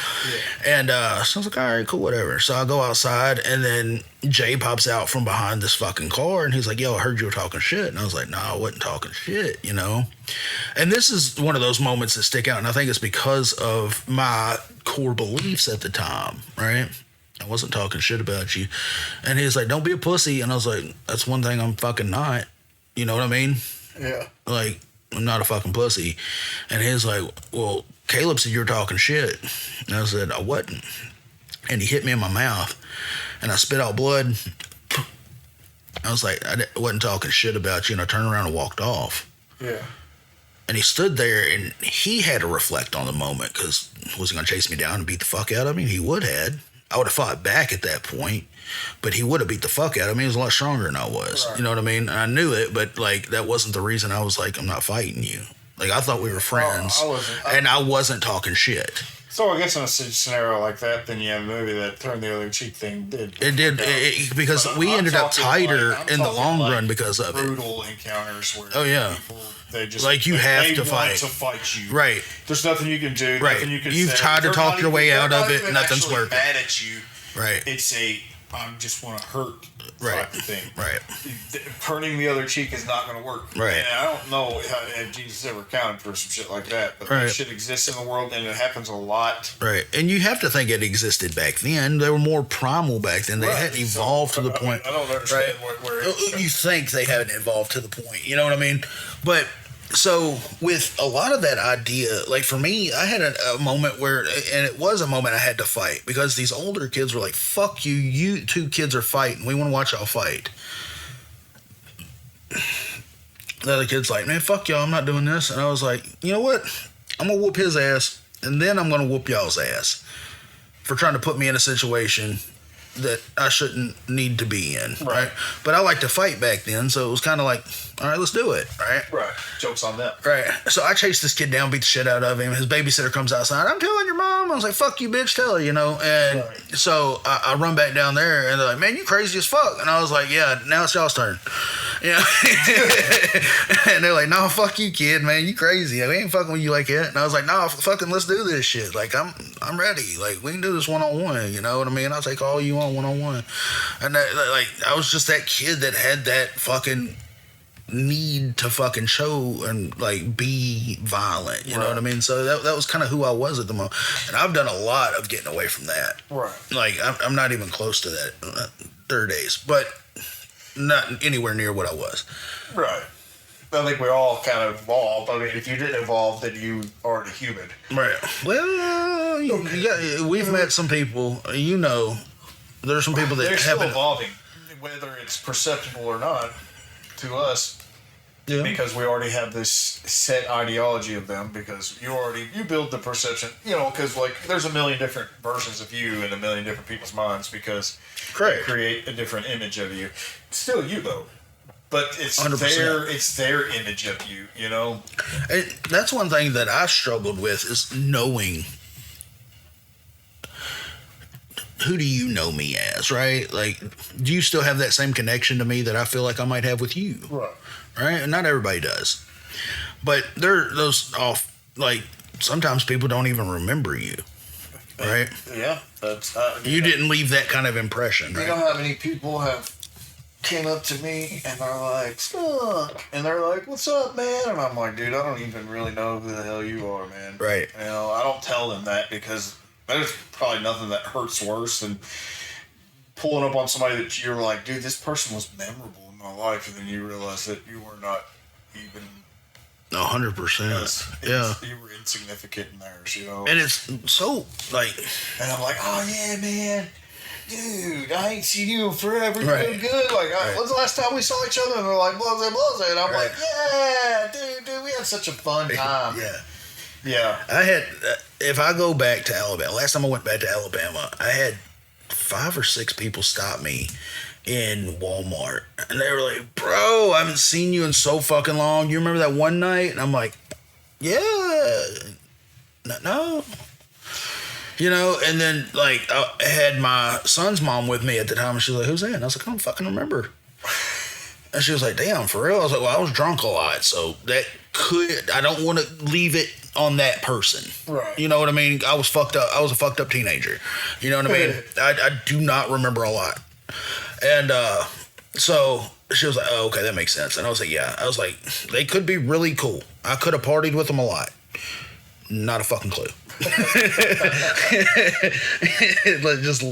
Yeah. And so I was like, all right, cool, whatever. So I go outside, and then Jay pops out from behind this fucking car, and he's like, yo, I heard you were talking shit. And I was like, no, I wasn't talking shit, And this is one of those moments that stick out, and I think it's because of my core beliefs at the time, right? I wasn't talking shit about you. And he's like, don't be a pussy. And I was like, that's one thing I'm fucking not. You know what I mean? Yeah. Like, I'm not a fucking pussy. And he's like, well, Caleb said you were talking shit. And I said, I wasn't. And he hit me in my mouth, and I spit out blood. I was like, I wasn't talking shit about you, and I turned around and walked off. Yeah. And he stood there, and he had to reflect on the moment, because was he going to chase me down and beat the fuck out of me? He would have. I would have fought back at that point, but he would have beat the fuck out of me. He was a lot stronger than I was. Right. You know what I mean? I knew it, but, like, that wasn't the reason I was like, I'm not fighting you. Like, I thought we were friends, and I wasn't talking shit. So I guess in a scenario like that, then yeah, maybe that turn the other cheek thing did. It did, because we ended up tighter in the long run because of it. Brutal encounters where people, they just like you have to fight. To fight you. Right. There's nothing you can do. Right. Nothing you can You've say. tried to talk your way out of it. Nothing's working. Mad at you. Right. It's I just want to hurt type of thing. Right. Turning the other cheek is not going to work. Right. And I don't know if Jesus ever accounted for some shit like that, but that shit exists in the world, and it happens a lot. Right. And you have to think it existed back then. They were more primal back then. They hadn't evolved to the point. I don't understand where you think they haven't evolved to the point. You know what I mean? But so with a lot of that idea, like for me, I had a moment where, and it was a moment I had to fight, because these older kids were like, fuck you, you two kids are fighting. We want to watch y'all fight. The other kid's like, man, fuck y'all, I'm not doing this. And I was like, you know what? I'm going to whoop his ass, and then I'm going to whoop y'all's ass for trying to put me in a situation that I shouldn't need to be in, right? But I like to fight back then, so it was kind of like, all right, let's do it, right? Right. Joke's on them. Right. So I chased this kid down, beat the shit out of him. His babysitter comes outside. I'm telling your mom. I was like, fuck you, bitch, tell her, And so I run back down there, and they're like, man, you crazy as fuck. And I was like, yeah, now it's y'all's turn. And they're like, no, fuck you, kid, man, you crazy. We ain't fucking with you like that. And I was like, no, fucking let's do this shit. Like, I'm ready. Like, we can do this one-on-one, you know what I mean? I'll take all you on one-on-one. And that, I was just that kid that had that fucking need to fucking show and like be violent, you know what I mean? So that was kind of who I was at the moment, and I've done a lot of getting away from that. Like I'm not even close to that 30 days, but not anywhere near what I was. I think we all kind of evolved. I mean, if you didn't evolve, then you aren't a human. Right. Well, we've met some people. You know, there's some people that They're still haven't. evolving, whether it's perceptible or not, to us. Yeah. Because we already have this set ideology of them. Because you build the perception. Because like there's a million different versions of you in a million different people's minds. Because Correct. they create a different image of you. It's still you though. But it's 100%. it's their image of you, And that's one thing that I struggled with is knowing who do you know me as, right? Like, do you still have that same connection to me that I feel like I might have with you? Right? And not everybody does. But there are those off, like, sometimes people don't even remember you, right? Yeah, that's You didn't leave that kind of impression, You right? know how many people have came up to me and they're like, "Stuck," and they're like, "What's up, man?" And I'm like, "Dude, I don't even really know who the hell you are, man." Right. I don't tell them that because there's probably nothing that hurts worse than pulling up on somebody that you're like, "Dude, this person was memorable in my life," and then you realize that you were not even. 100%. Yeah. You were insignificant in theirs, And it's so, like... And I'm like, "Oh, yeah, man. Dude, I ain't seen you in forever. You're Right. doing good. Like, when's the last time we saw each other?" And they're like, "Blase, blase." And I'm Right. like, "Yeah, dude, we had such a fun time." Yeah. Yeah. I had, if I go back to Alabama, last time I went back to Alabama, I had 5 or 6 people stop me in Walmart. And they were like, "Bro, I haven't seen you in so fucking long. You remember that one night?" And I'm like, "Yeah. No." And then, like, I had my son's mom with me at the time, and she was like, "Who's that?" And I was like, "I don't fucking remember." And she was like, "Damn, for real?" I was like, "Well, I was drunk a lot, so I don't want to leave it on that person." Right. You know what I mean? I was fucked up. I was a fucked up teenager. You know what I mean? I do not remember a lot. And so she was like, "Oh, okay, that makes sense." And I was like, "Yeah." I was like, "They could be really cool. I could have partied with them a lot. Not a fucking clue." Like, just,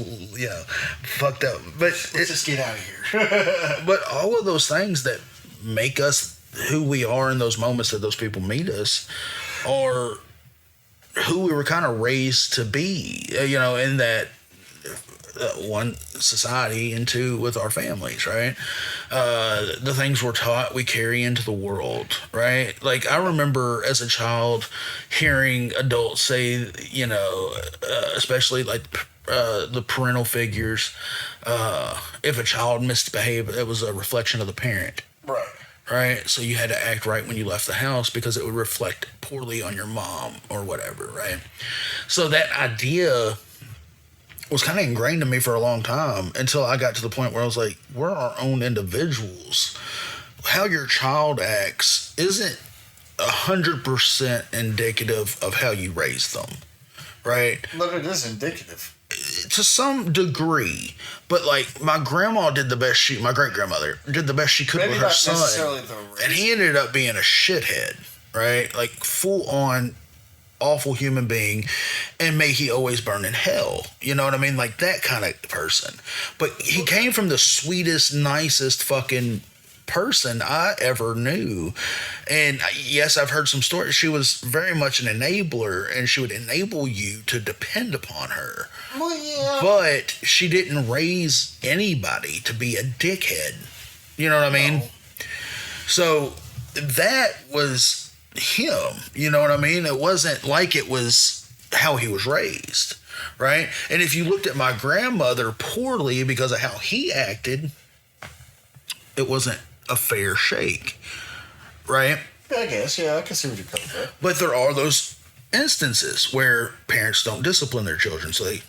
fucked up. But Let's just get out of here. but all of those things that make us who we are in those moments that those people meet us are who we were kind of raised to be, in that one, society, and two, with our families, right? The things we're taught, we carry into the world, right? Like, I remember as a child hearing adults say, especially like the parental figures, if a child misbehaved, it was a reflection of the parent. Right. Right? So you had to act right when you left the house because it would reflect poorly on your mom or whatever, right? So that idea was kind of ingrained in me for a long time until I got to the point where I was like, we're our own individuals. How your child acts isn't 100% indicative of how you raise them, right? But it is indicative. To some degree, but like my grandma did the best my great-grandmother did the best she could Maybe with her not son, necessarily the and he ended up being a shithead, right? Like, full on awful human being, and may he always burn in hell. You know what I mean? Like, that kind of person. But he came from the sweetest, nicest fucking person I ever knew. And yes, I've heard some stories. She was very much an enabler, and she would enable you to depend upon her. Well, yeah. But she didn't raise anybody to be a dickhead. You know what I mean? So that was him. You know what I mean? It wasn't like it was how he was raised, right? And if you looked at my grandmother poorly because of how he acted, it wasn't a fair shake, right? I guess, yeah, I can see what you're coming from. But there are those instances where parents don't discipline their children, so they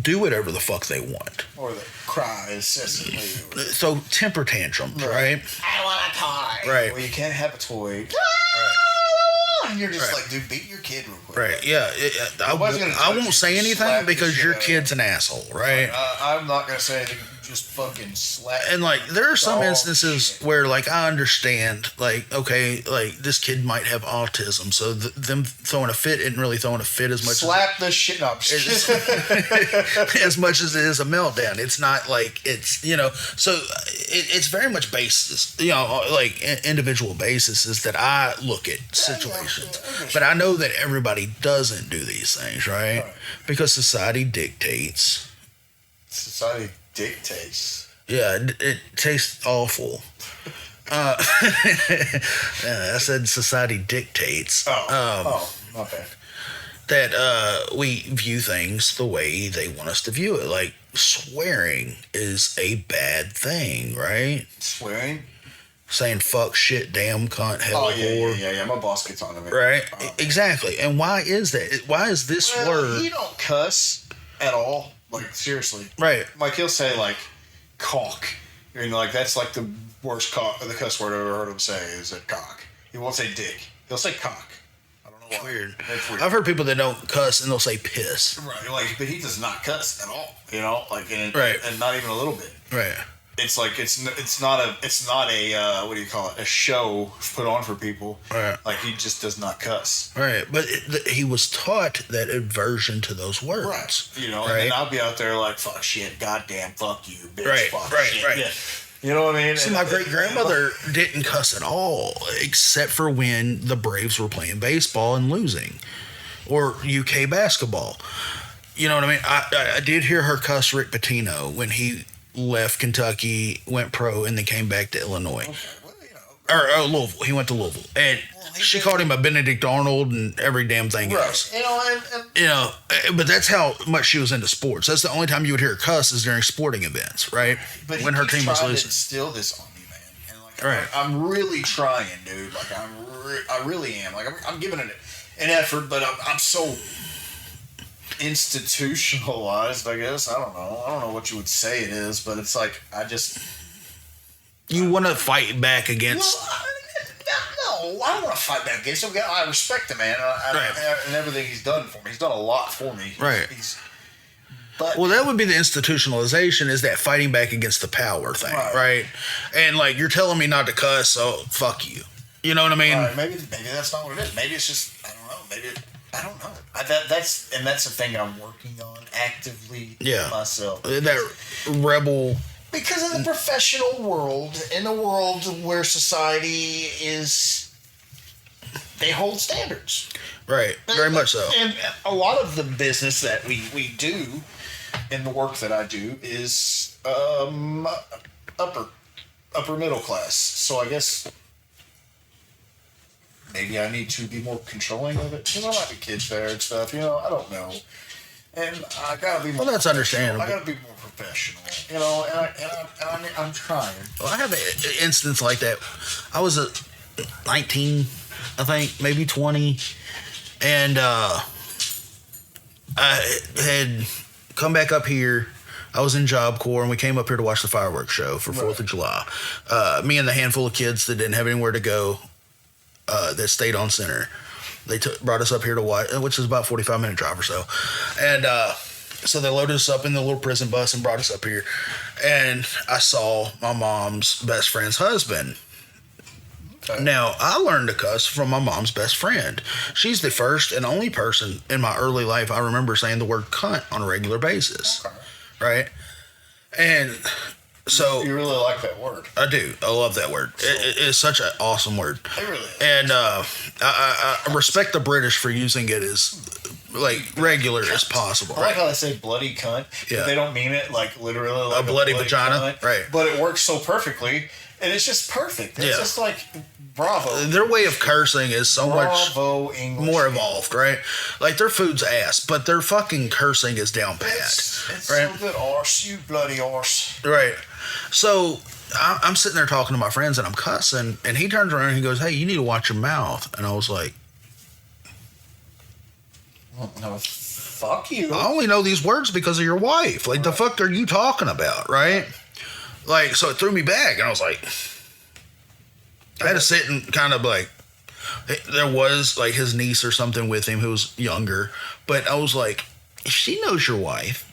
do whatever the fuck they want. Or they cry incessantly. So temper tantrums, right? I want a toy. Right. Well, you can't have a toy. And you're just like, dude, beat your kid real quick. Right, yeah. I Nobody's gonna won't touch you, say anything slap the because shit your out of kid's an asshole, right? I'm not going to say anything. just fucking slap. And like there are some Oh, instances shit. where like I understand like okay like this kid might have autism, so them throwing a fit isn't really throwing a fit as much Slap the shit up. as much as it is a meltdown. It's not like it's so it's very much basis like individual basis is that I look at situations, but I know that everybody doesn't do these things right because society dictates. Society dictates. Yeah, it tastes awful. Yeah, I said society dictates. My bad. That we view things the way they want us to view it. Like swearing is a bad thing, right? Swearing? Saying fuck, shit, damn, cunt, hell, whore. Yeah. My boss gets on to me. Right? Exactly. And why is that? Why is this word? He don't cuss at all. Like, seriously. Right. Like, he'll say, like, cock. Like, that's, like, the worst the cuss word I've ever heard him say is a cock. He won't say dick. He'll say cock. I don't know why. Weird. That's weird. I've heard people that don't cuss and they'll say piss. Right. Like, but he does not cuss at all. Like, and not even a little bit. Right. It's like it's not a what do you call it, a show put on for people. Right. Like he just does not cuss. Right, but he was taught that aversion to those words. Right. And Right. then I'll be out there like fuck shit, goddamn, fuck you, bitch, Right, fuck right, shit. right. Yeah. You know what I mean? See, my great grandmother didn't cuss at all, except for when the Braves were playing baseball and losing, or UK basketball. You know what I mean? I did hear her cuss Rick Pitino when he left Kentucky, went pro, and then came back to Illinois. Or Louisville. He went to Louisville. And she called him a Benedict Arnold and every damn thing else. But that's how much she was into sports. That's the only time you would hear her cuss is during sporting events, right? But when her team was to losing. instill this on me, man. And like, Right. I'm really trying, dude. Like I really am. Like I'm giving it an effort, but I'm so institutionalized, I guess. I don't know what you would say it is, but it's like You want to fight back against. No, I don't want to fight back against him. I respect the man and everything he's done for me. He's done a lot for me. Right. But Well, that would be the institutionalization, is that fighting back against the power thing, right? And like, you're telling me not to cuss, so fuck you. You know what I mean? maybe that's not what it is. Maybe it's just I don't know. I don't know. That's the thing I'm working on actively myself. That rebel. Because in the professional world, in a world where society they hold standards. Right. Very much so. And a lot of the business that we do and the work that I do is upper middle class. So I guess maybe I need to be more controlling of it. There might be kids there and stuff, I don't know. And I gotta be more. Well, that's understandable. I gotta be more professional, and I'm trying. Well, I have an instance like that. I was 19, I think, maybe 20, and I had come back up here. I was in Job Corps, and we came up here to watch the fireworks show for 4th of July. Me and the handful of kids that didn't have anywhere to go that stayed on center. They brought us up here to watch, which is about a 45-minute drive or so. And so they loaded us up in the little prison bus and brought us up here. And I saw my mom's best friend's husband. Okay. Now, I learned to cuss from my mom's best friend. She's the first and only person in my early life I remember saying the word cunt on a regular basis. Okay. Right? And so you really like that word. I do. I love that word. It is such an awesome word. It really is. And I respect the British for using it as like regular as possible. I like how they say bloody cunt. Yeah. But they don't mean it like literally like a bloody vagina. Cunt, right. But it works so perfectly. And it's just perfect. It's just like bravo. Their way of cursing is so much English more evolved, right? Like their food's ass, but their fucking cursing is down pat. It's right? so good, arse, you bloody arse. Right. So I'm sitting there talking to my friends and I'm cussing, and he turns around and he goes, "Hey, you need to watch your mouth." And I was like, "No, fuck you." I only know these words because of your wife. Like, the fuck are you talking about, right? Like, so it threw me back, and I was like, I had to sit and kind of like, there was like his niece or something with him who was younger, but I was like, if she knows your wife,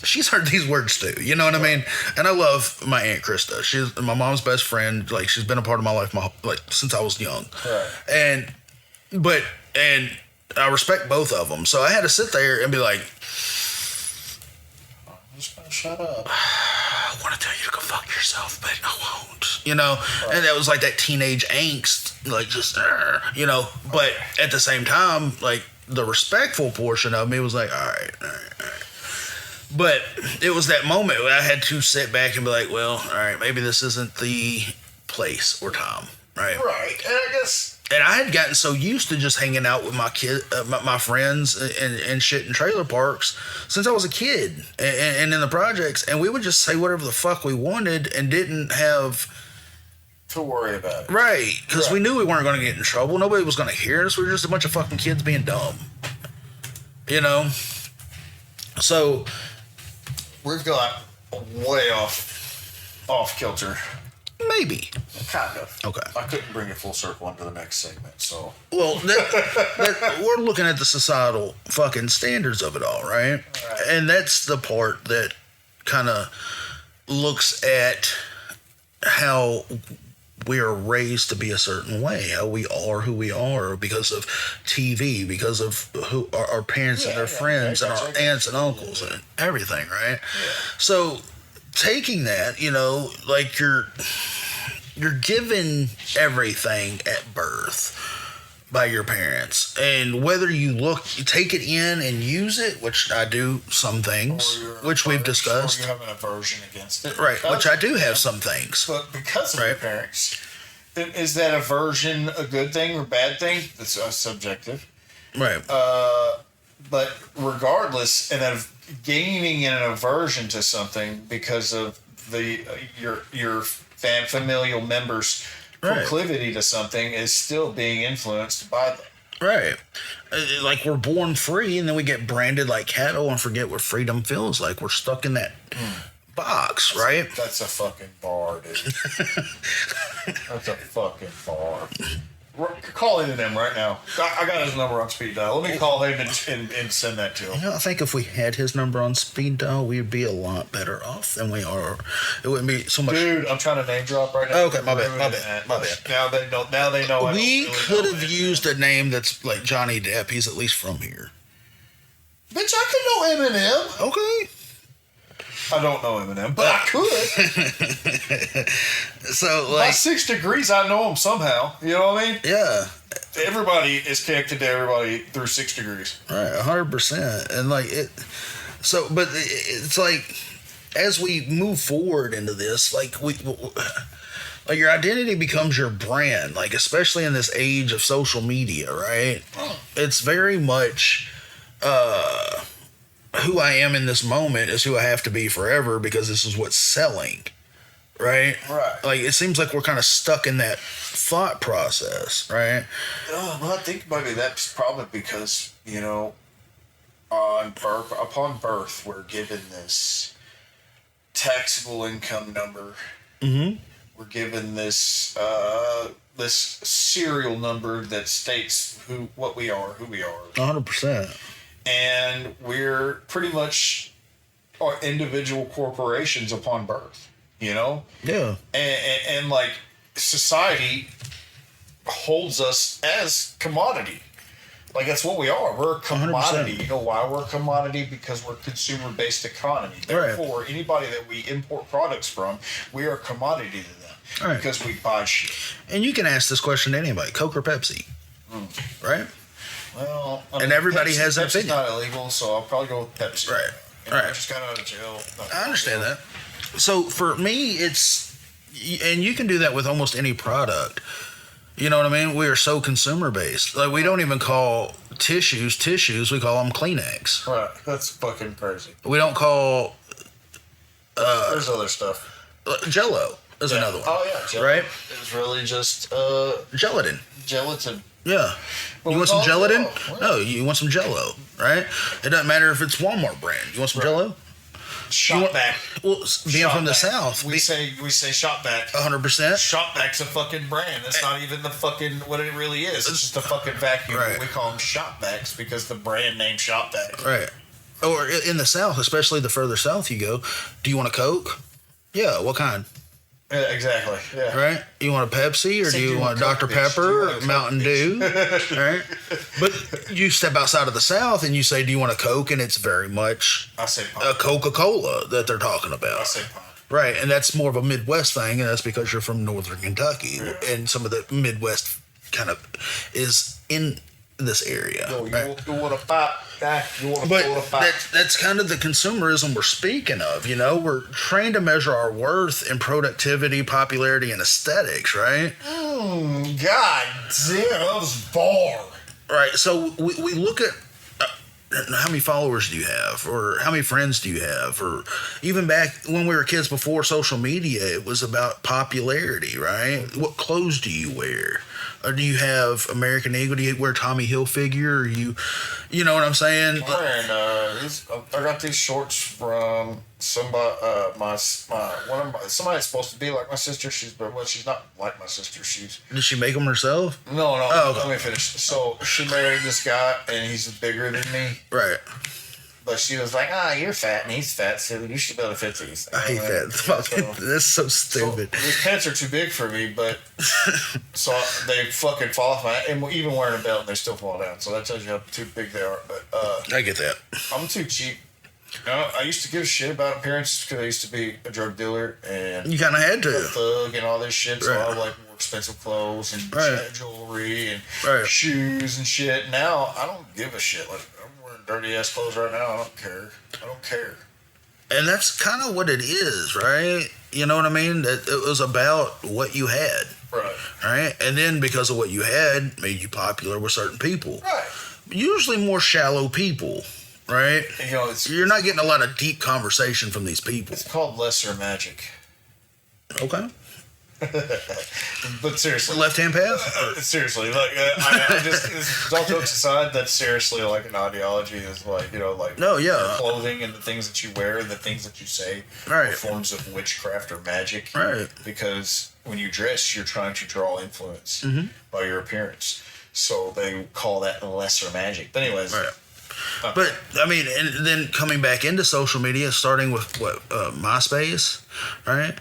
she's heard these words too. You know what I mean? And I love my Aunt Krista. She's my mom's best friend. Like, she's been a part of my life since I was young. Right. And I respect both of them. So I had to sit there and be like, I'm just gonna shut up. I want to tell you to go fuck yourself, but I won't. You know? Right. And that was like that teenage angst, like just, you know. But at the same time, like, the respectful portion of me was like, all right. But it was that moment where I had to sit back and be like, well, all right, maybe this isn't the place or time, right? Right. And I guess... And I had gotten so used to just hanging out with my my friends and shit in trailer parks since I was a kid and in the projects, and we would just say whatever the fuck we wanted and didn't have to worry about it. Right, because we knew we weren't going to get in trouble. Nobody was going to hear us. We were just a bunch of fucking kids being dumb. You know? So... We've got way off kilter. Maybe. Kind of. Okay. I couldn't bring it full circle into the next segment, so... Well, we're looking at the societal fucking standards of it all, right? And that's the part that kind of looks at how we are raised to be a certain way, how we are who we are because of TV, because of who our parents and their friends and our aunts and uncles and everything, right? Yeah. So taking that, you know, like you're given everything at birth by your parents, and whether you take it in and use it, which I do some things, which we've discussed. Or you have an aversion against it. Right, which I do have some things. But because of your parents, is that aversion a good thing or bad thing? It's subjective. Right. But regardless, and of gaining an aversion to something because of your familial members' proclivity to something is still being influenced by them. Right. Like, we're born free and then we get branded like cattle and forget what freedom feels like. We're stuck in that box, right? That's a fucking bar, dude. That's a fucking bar. Call into them right now. I got his number on speed dial. Let me call him and send that to him. You know, I think if we had his number on speed dial, we'd be a lot better off than we are. It wouldn't be so much. Dude, I'm trying to name drop right now. Okay, my bad. Now they know. We could have used a name that's like Johnny Depp. He's at least from here. Bitch, I could know Eminem. Okay. I don't know Eminem, but I could. So, like, by 6 degrees, I know him somehow. You know what I mean? Yeah. Everybody is connected to everybody through 6 degrees. Right, 100%. And like it, so, but it's like as we move forward into this, like like your identity becomes your brand. Like, especially in this age of social media, right? It's very much. Who I am in this moment is who I have to be forever because this is what's selling, right? Right. Like, it seems like we're kind of stuck in that thought process, right? Well, I think maybe that's probably because, you know, upon birth, we're given this taxable income number. Mm-hmm. We're given this this serial number that states what we are, who we are. 100%. And we're pretty much individual corporations upon birth, you know? Yeah. And like, society holds us as commodity. Like, that's what we are. We're a commodity. 100%. You know why we're a commodity? Because we're a consumer-based economy. Therefore, anybody that we import products from, we are a commodity to them. Right. Because we buy shit. And you can ask this question to anybody, Coke or Pepsi, right? Well, I mean, and everybody has an opinion. Pepsi's not illegal, so I'll probably go with Pepsi. Right. I just got out of jail. I understand that. So for me, it's, and you can do that with almost any product. You know what I mean? We are so consumer based. Like, we don't even call tissues. We call them Kleenex. Right. That's fucking crazy. We don't call. There's other stuff. Jello is another one. Oh yeah, Jello. Right. It's really just gelatin. Gelatin. Yeah. You want some gelatin? No, you want some Jello, right? It doesn't matter if it's Walmart brand. You want some Jello? Shopback. Well, being from the South, we say Shopback. 100%. Shopback's a fucking brand. That's not even the fucking what it really is. It's just a fucking vacuum. Right. We call them Shopbacks because the brand name Shopback. Right. Or in the South, especially the further south you go, do you want a Coke? Yeah, what kind? Yeah, exactly. Yeah. Right? You want a Pepsi or Say, do you want Coke, Dr. bitch? Do you Pepper want or a Mountain Coke, Dew? Right? But you step outside of the South and you say, do you want a Coke? And it's very much I say a pop. Coca-Cola that they're talking I about. say pop. Right, and that's more of a Midwest thing, and that's because you're from Northern Kentucky, and some of the Midwest kind of is in this area. Yo, right? you want to pop? You want But to pop? that's kind of the consumerism we're speaking of. You know, we're trained to measure our worth in productivity, popularity, and aesthetics, right? God damn, that was bar. Right. So we look at how many followers do you have, or how many friends do you have, or even back when we were kids before social media, it was about popularity, right? What clothes do you wear? Or do you have American Eagle? Do you wear Tommy Hilfiger? Or you know what I'm saying? And I got these shorts from somebody. Somebody that's supposed to be like my sister. She's not like my sister. Did she make them herself? No. Oh, okay. Let me finish. So she married this guy, and he's bigger than me. Right. But she was like, you're fat and he's fat, so you should be able to fit these. I hate that. That's so stupid. So, these pants are too big for me, but so they fucking fall off my. And even wearing a belt, they still fall down. So that tells you how too big they are. But I get that. I'm too cheap. You know, I used to give a shit about appearance because I used to be a drug dealer and You kind of had a to. thug and all this shit. So Right. I like more expensive clothes and Right. jewelry and Right. shoes and shit. Now I don't give a shit. Like I'm wearing dirty ass clothes right now. I don't care. And that's kind of what it is, right? You know what I mean? That it was about what you had, Right. right? And then because of what you had, made you popular with certain people. Right. Usually more shallow people, right? You know, You're not getting a lot of deep conversation from these people. it's called lesser magic. Okay. But seriously, Left-hand path? seriously, like I just all jokes aside, that's seriously like an ideology. Is like like No, yeah. your clothing and the things that you wear, and the things that you say, Right. are forms of witchcraft or magic. Right. Because when you dress, you're trying to draw influence Mm-hmm. by your appearance. So they call that lesser magic. But anyways, Right. But I mean, and then coming back into social media, starting with MySpace, right?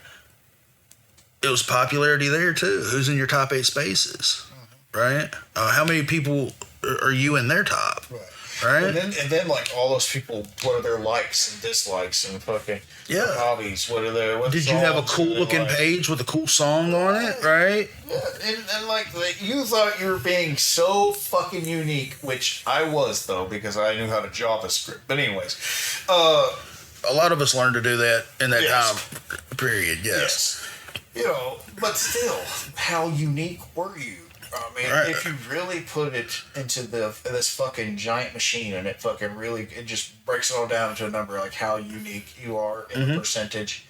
It was popularity there too. Who's in your top 8 spaces, right? How many people are you in their top, right? And then like all those people, what are their likes and dislikes and fucking Yeah. hobbies? What are their? What Did you have a songs cool do they looking like? page with a cool song on it, right? Yeah, and like you thought you were being so fucking unique, which I was though because I knew how to JavaScript. But anyways, A lot of us learned to do that in that Yes. time period. Yes. but still, how unique were you? I mean, Right. if you really put it into this fucking giant machine and it just breaks it all down to a number, like how unique you are in Mm-hmm. a percentage.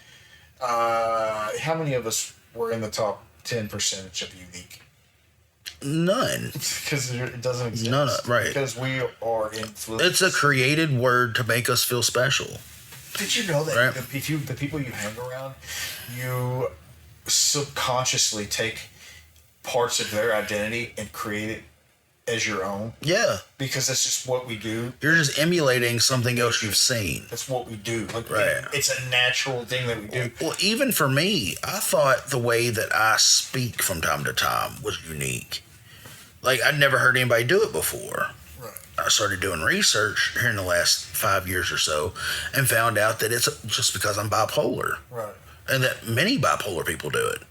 How many of us were in the top 10% of unique? None. Because it doesn't exist. None right. Because we are influenced. It's a created word to make us feel special. Did you know that Right. the people you hang around, you subconsciously take parts of their identity and create it as your own? Yeah. Because that's just what we do. You're just emulating something else you've seen. That's what we do. Like, Right. It's a natural thing that we do. Well, even for me, I thought the way that I speak from time to time was unique. Like, I'd never heard anybody do it before. Right. I started doing research here in the last 5 years or so and found out that it's just because I'm bipolar Right. and that many bipolar people do it.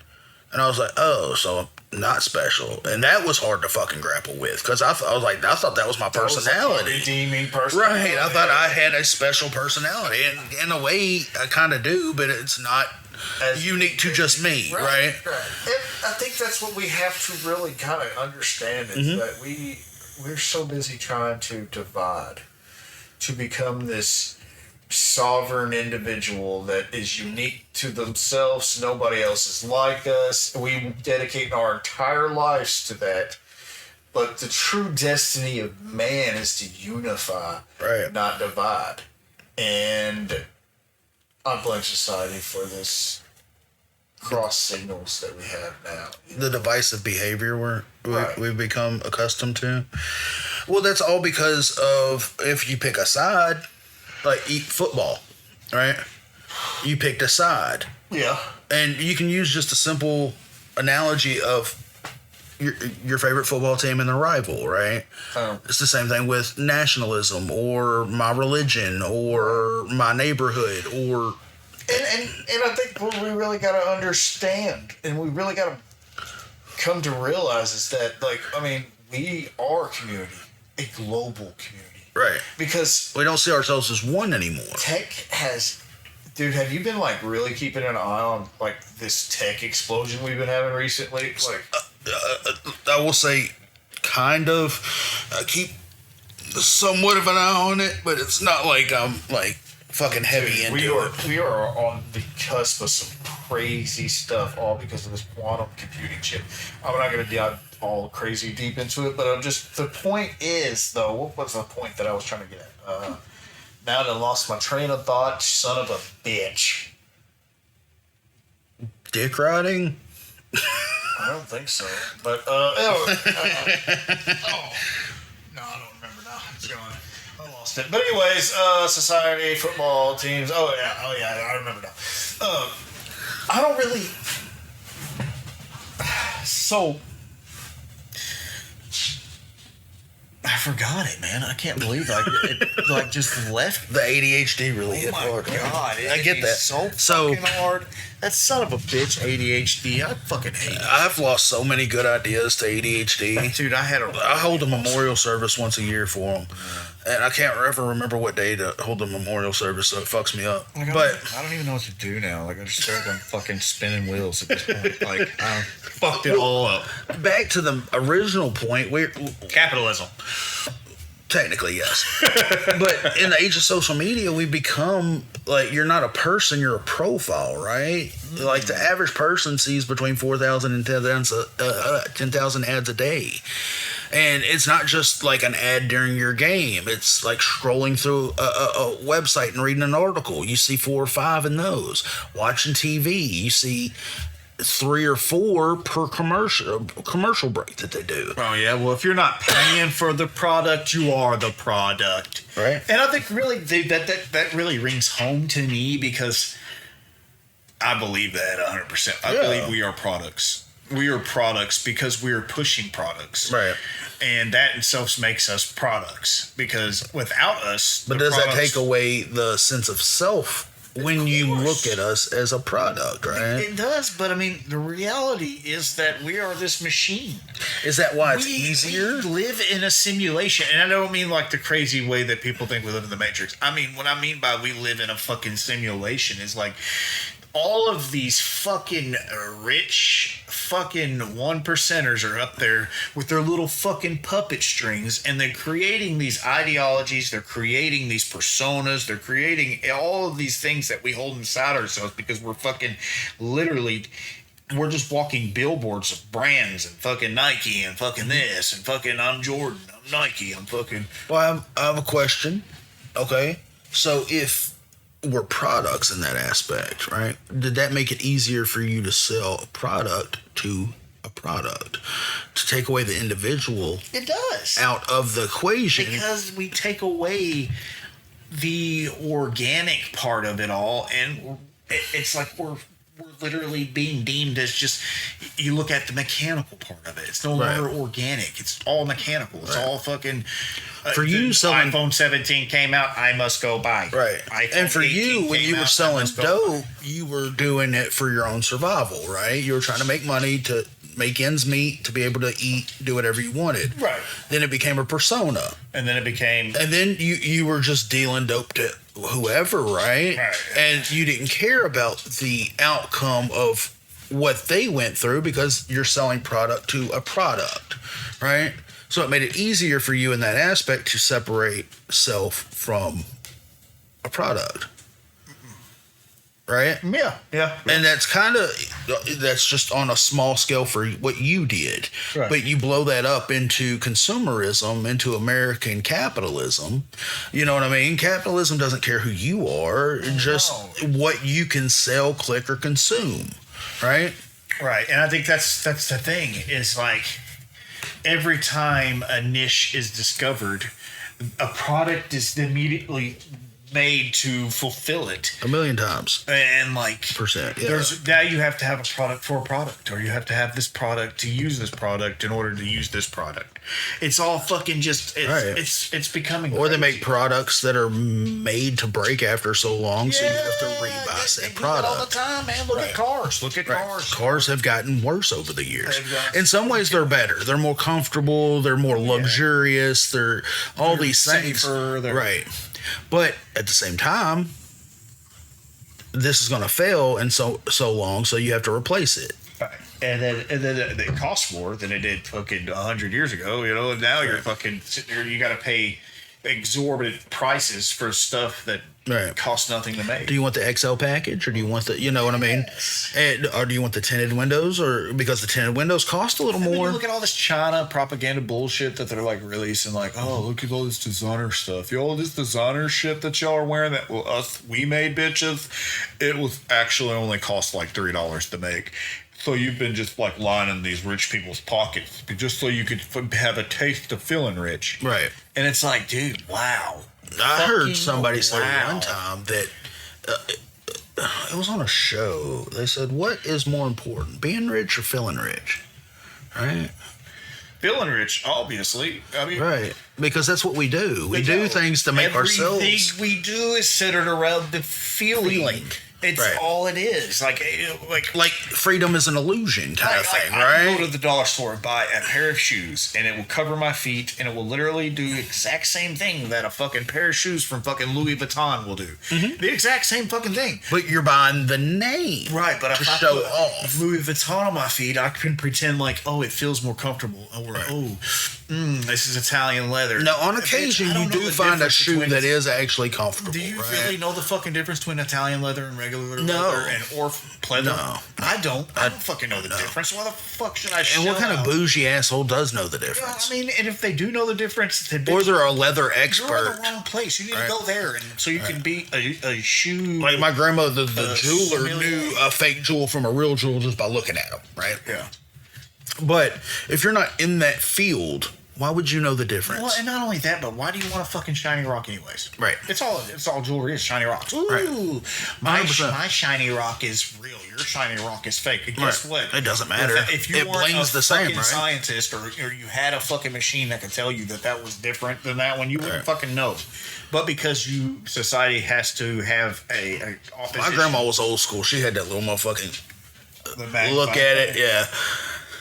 And I was like, oh, so I'm not special. And that was hard to fucking grapple with because I thought that was my personality. Redeeming personality. Right. I thought I had a special personality. And in a way, I kind of do, but it's not As unique to just me, right? And I think that's what we have to really kind of understand is that we're so busy trying to divide, to become this sovereign individual that is unique to themselves. Nobody else is like us. We dedicate our entire lives to that. But the true destiny of man is to unify, Right. not divide. And I blame society for this cross signals that we have now. The divisive behavior Right. we've become accustomed to. Well, that's all because of if you pick a side, like eat football, right? You picked a side. Yeah. And you can use just a simple analogy of your favorite football team and the rival, right? It's the same thing with nationalism or my religion or my neighborhood or... And I think what we really got to understand and we really got to come to realize is that, like, I mean, we are a community, a global community. Right. Because... we don't see ourselves as one anymore. Tech has... Dude, have you been, like, really keeping an eye on, like, this tech explosion we've been having recently? Like... I will say, kind of. I keep somewhat of an eye on it, but it's not like I'm like fucking heavy into it. We are on the cusp of some crazy stuff, all because of this quantum computing chip. I'm not going to dive all crazy deep into it, but I'm just... the point is, though, what was the point that I was trying to get at? Now that I lost my train of thought, son of a bitch. Dick riding? I don't think so. But, no, I don't remember now. It's gone. I lost it. But anyways, society, football teams. Oh yeah, I remember now. I don't really... So... I forgot it, man. I can't believe it just left. The ADHD really hit hard. Oh my God. I get that. So fucking hard. That son of a bitch, ADHD. I fucking hate it. I've lost so many good ideas to ADHD. Dude, I hold a memorial service once a year for them. And I can't ever remember what day to hold the memorial service, so it fucks me up. Like, I don't even know what to do now. Like, I just started on fucking spinning wheels at this point. Like, I fucked it all up. Back to the original point, Capitalism. technically, yes. But in the age of social media, we become, like, you're not a person, you're a profile, right? Like, the average person sees between 4,000 and 10,000 ads a day. And it's not just like an ad during your game. It's like scrolling through a website and reading an article. You see 4 or 5 in those. Watching TV, you see 3 or 4 per commercial break that they do. Oh yeah, well, if you're not paying for the product, you are the product, right? And I think really that really rings home to me because I believe that 100%. I believe we are products. We are products because we are pushing products, right? And that itself makes us products because without us, but does that take away the sense of self? When you look at us as a product, right? It does, but I mean, the reality is that we are this machine. Is that why it's easier? We live in a simulation, and I don't mean like the crazy way that people think we live in the Matrix. I mean, what I mean by we live in a fucking simulation is like all of these fucking rich fucking 1%ers are up there with their little fucking puppet strings, and they're creating these ideologies, they're creating these personas, they're creating all of these things that we hold inside ourselves because we're fucking literally, we're just walking billboards of brands and fucking Nike and fucking this and fucking I'm Jordan, I'm Nike, I'm fucking... Well, I have a question. Okay, so if we're products in that aspect, right? Did that make it easier for you to sell a product to a product? To take away the individual It does. out of the equation? Because we take away the organic part of it all, and it's like we're literally being deemed as just, you look at the mechanical part of it. It's no longer organic. It's all mechanical. It's all fucking... for you, selling iPhone 17 came out, I must go buy. Right. And for you, when you were selling dope, you were doing it for your own survival, right? You were trying to make money to make ends meet, to be able to eat, do whatever you wanted. Right. Then it became a persona. And then it became... And then you were just dealing dope to whoever, right? And you didn't care about the outcome of what they went through because you're selling product to a product, right? So it made it easier for you in that aspect to separate self from a product, right? Yeah. And that's just on a small scale for what you did. Right. But you blow that up into consumerism, into American capitalism. You know what I mean? Capitalism doesn't care who you are, just what you can sell, click, or consume, right? Right. And I think that's the thing, is like every time a niche is discovered, a product is immediately made to fulfill it. A million times. And like Percent. Yeah. there's now you have to have a product for a product, or you have to have this product to use this product in order to use this product. It's all fucking just it's becoming Or they crazy. make products that are made to break after so long, so you have to rebuy said They do that product. all the time, man. Look at cars. Look at cars. Cars have gotten worse over the years. They've gotten- In some ways, they're better. They're more comfortable. They're more luxurious. They're all these things. safer, they're- Right. But at the same time, this is going to fail in so long, so you have to replace it. And then it costs more than it did fucking 100 years ago, you know. And now you're fucking sitting there, you got to pay exorbitant prices for stuff that costs nothing to make. Do you want the XL package, or do you want the, you know what I mean? And, or do you want the tinted windows, or because the tinted windows cost a little I mean, more? you look at all this China propaganda bullshit that they're like releasing, like, oh, look at all this designer stuff. All this designer shit that y'all are wearing that we made, bitches. It was actually only cost like $3 to make. So you've been just like lining these rich people's pockets just so you could have a taste of feeling rich. Right. And it's like, dude, wow. I heard Fucking somebody say wow. one time that it was on a show. They said, "What is more important, being rich or feeling rich?" Right? Feeling rich, obviously. I mean, Right. Because that's what we do. We do things to make ourselves. Everything we do is centered around the feeling. It's Right. all it is. Like Freedom is an illusion kind of thing, I right? go to the dollar store and buy a pair of shoes, and it will cover my feet, and it will literally do the exact same thing that a fucking pair of shoes from fucking Louis Vuitton will do. The exact same fucking thing. But you're buying the name, Right, but to if I show put off. Louis Vuitton on my feet, I can pretend like, oh, it feels more comfortable. Or, this is Italian leather. Now, on Bitch, occasion, I don't you know do the find a difference shoe between- that is actually comfortable. Do you right? really know the fucking difference between Italian leather and regular No. leather or pleather? No. I don't. I don't fucking know the difference. Why the fuck should I? And what kind of bougie asshole does know the Well, difference? I mean, and if they do know the difference, then Or bitch, they're a leather you're in expert. the wrong place. You need Right. to go there, and so you can be a shoe. Like my grandmother, the jeweler, Sommelier. knew a fake jewel from a real jewel just by looking at them, right? Yeah. But if you're not in that field, why would you know the difference? Well, and not only that, but why do you want a fucking shiny rock anyways? Right. It's all jewelry is shiny rocks. Ooh, Right. my 100%. shiny rock is real. Your shiny rock is fake. And guess Right. what? It doesn't matter. If you It weren't blings a the same, fucking right? scientist, or you had a fucking machine that could tell you that was different than that one, you wouldn't fucking know. But because society has to have a My opposition, grandma was old school. She had that little motherfucking the magnifying look at it. thing. Yeah.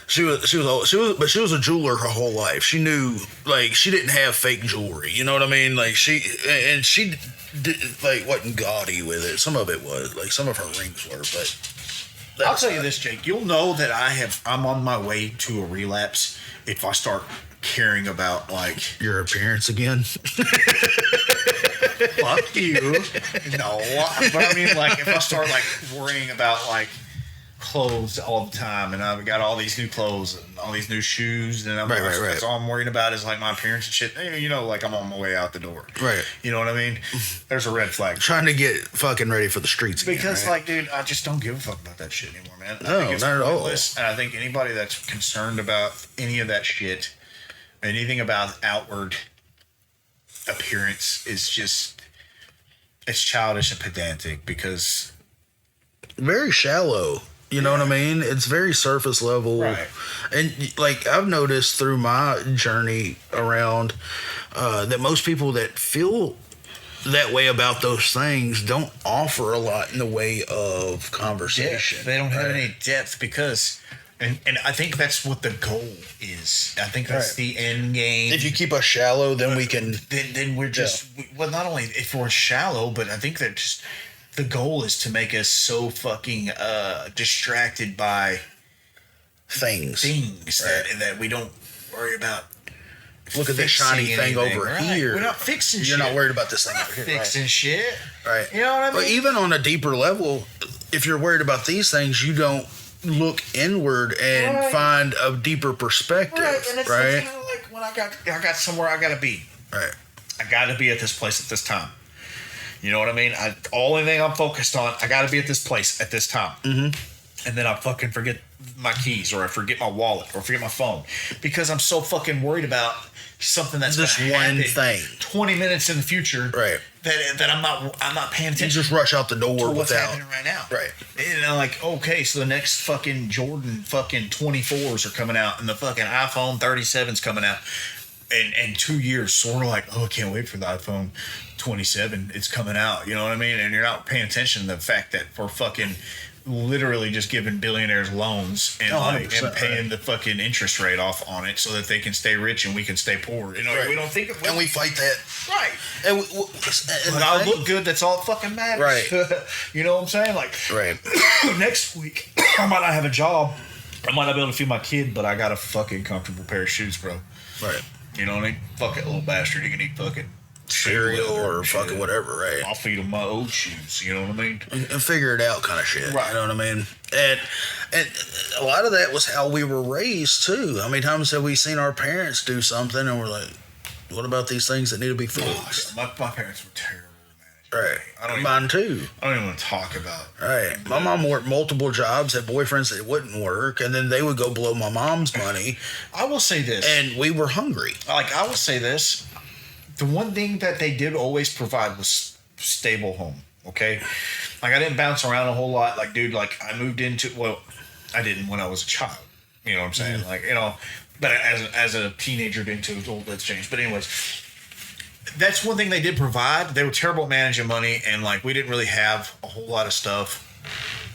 She was a jeweler her whole life. She knew, like, she didn't have fake jewelry. You know what I mean? Like, she wasn't gaudy with it. Some of it was, like, some of her rings were, but I'll tell you this, Jake. You'll know that I'm on my way to a relapse if I start caring about like your appearance again. fuck you. No, but I mean like if I start like worrying about like clothes all the time, and I've got all these new clothes and all these new shoes, and Right. that's all I'm worrying about is like my appearance and shit. You know, like I'm on my way out the door. Right. You know what I mean? There's a red flag. Trying to get fucking ready for the streets again. Because, right? like, dude, I just don't give a fuck about that shit anymore, man. No, I think it's not at all. pointless, and I think anybody that's concerned about any of that shit, anything about outward appearance, is just, it's childish and pedantic because. very shallow. You know what I mean? It's very surface level. Right. And like I've noticed through my journey around that most people that feel that way about those things don't offer a lot in the way of conversation. They don't have any depth because. And I think that's what the goal is. I think that's Right. the end game. If you keep us shallow, then we can. Then we're just well, not only if we're shallow, but I think that just the goal is to make us so fucking distracted by Things. that we don't worry about. Look at this shiny fixing thing anything, over right? here. We're not fixing You're shit. not worried about this thing over here. Fixing shit. Right. You know what I mean? But even on a deeper level, if you're worried about these things, you don't look inward and Right. find a deeper perspective. Right, and it's right. kind of like when I got somewhere I gotta be. Right. I gotta be at this place at this time. You know what I mean? Only thing I'm focused on, I gotta be at this place at this time. Mm-hmm. and then I fucking forget my keys, or I forget my wallet, or forget my phone, because I'm so fucking worried about something that's This gonna one happen thing. 20 minutes in the future, Right. That I'm not paying You attention just rush out the to door what's without. happening right now. Right. And I'm like, okay, so the next fucking Jordan fucking 24s are coming out, and the fucking iPhone 37's coming out in 2 years. So we're like, oh, I can't wait for the iPhone 27. It's coming out. You know what I mean? And you're not paying attention to the fact that we're fucking literally just giving billionaires loans and, Oh, and 100%, paying right. the fucking interest rate off on it so that they can stay rich and we can stay poor. You know, Right. we don't think of And we fight that. right. And, and But I look good. That's all that fucking matters. Right. You know what I'm saying? Like, Right. next week, I might not have a job. I might not be able to feed my kid, but I got a fucking comfortable pair of shoes, bro. Right. You know what I mean? Fuck it, little bastard. You can eat fucking Cereal or shit. fucking whatever, right? I'll feed him my old shoes. You know what I mean? And figure it out kind of shit. Right. You know what I mean? And a lot of that was how we were raised too. How many times have we seen our parents do something and we're like, what about these things that need to be fixed? My parents were terrible, man. Right. I don't Mine too. I don't even want to talk about. Right. My mom worked multiple jobs, had boyfriends that wouldn't work, and then they would go blow my mom's money, I will say this. and we were hungry. Like, I will say this. The one thing that they did always provide was stable home. Okay, like I didn't bounce around a whole lot. Like, dude, like I moved into, well, I didn't when I was a child. You know what I'm saying? Like, you know, but as a teenager into adult, that's changed. But anyways, that's one thing they did provide. They were terrible at managing money, and like we didn't really have a whole lot of stuff.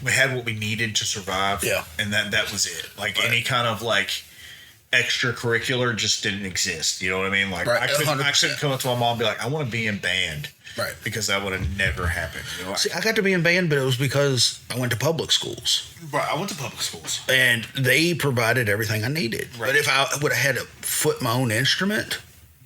We had what we needed to survive. Yeah. And that was it. Like any kind of like extracurricular just didn't exist. You know what I mean? Like Right, I couldn't 100%. come up to my mom and be like, I want to be in band. Right. Because that would have never happened. You know? See, I got to be in band, but it was because I went to public schools. Right, I went to public schools. And they provided everything I needed. Right. But if I would have had to foot my own instrument,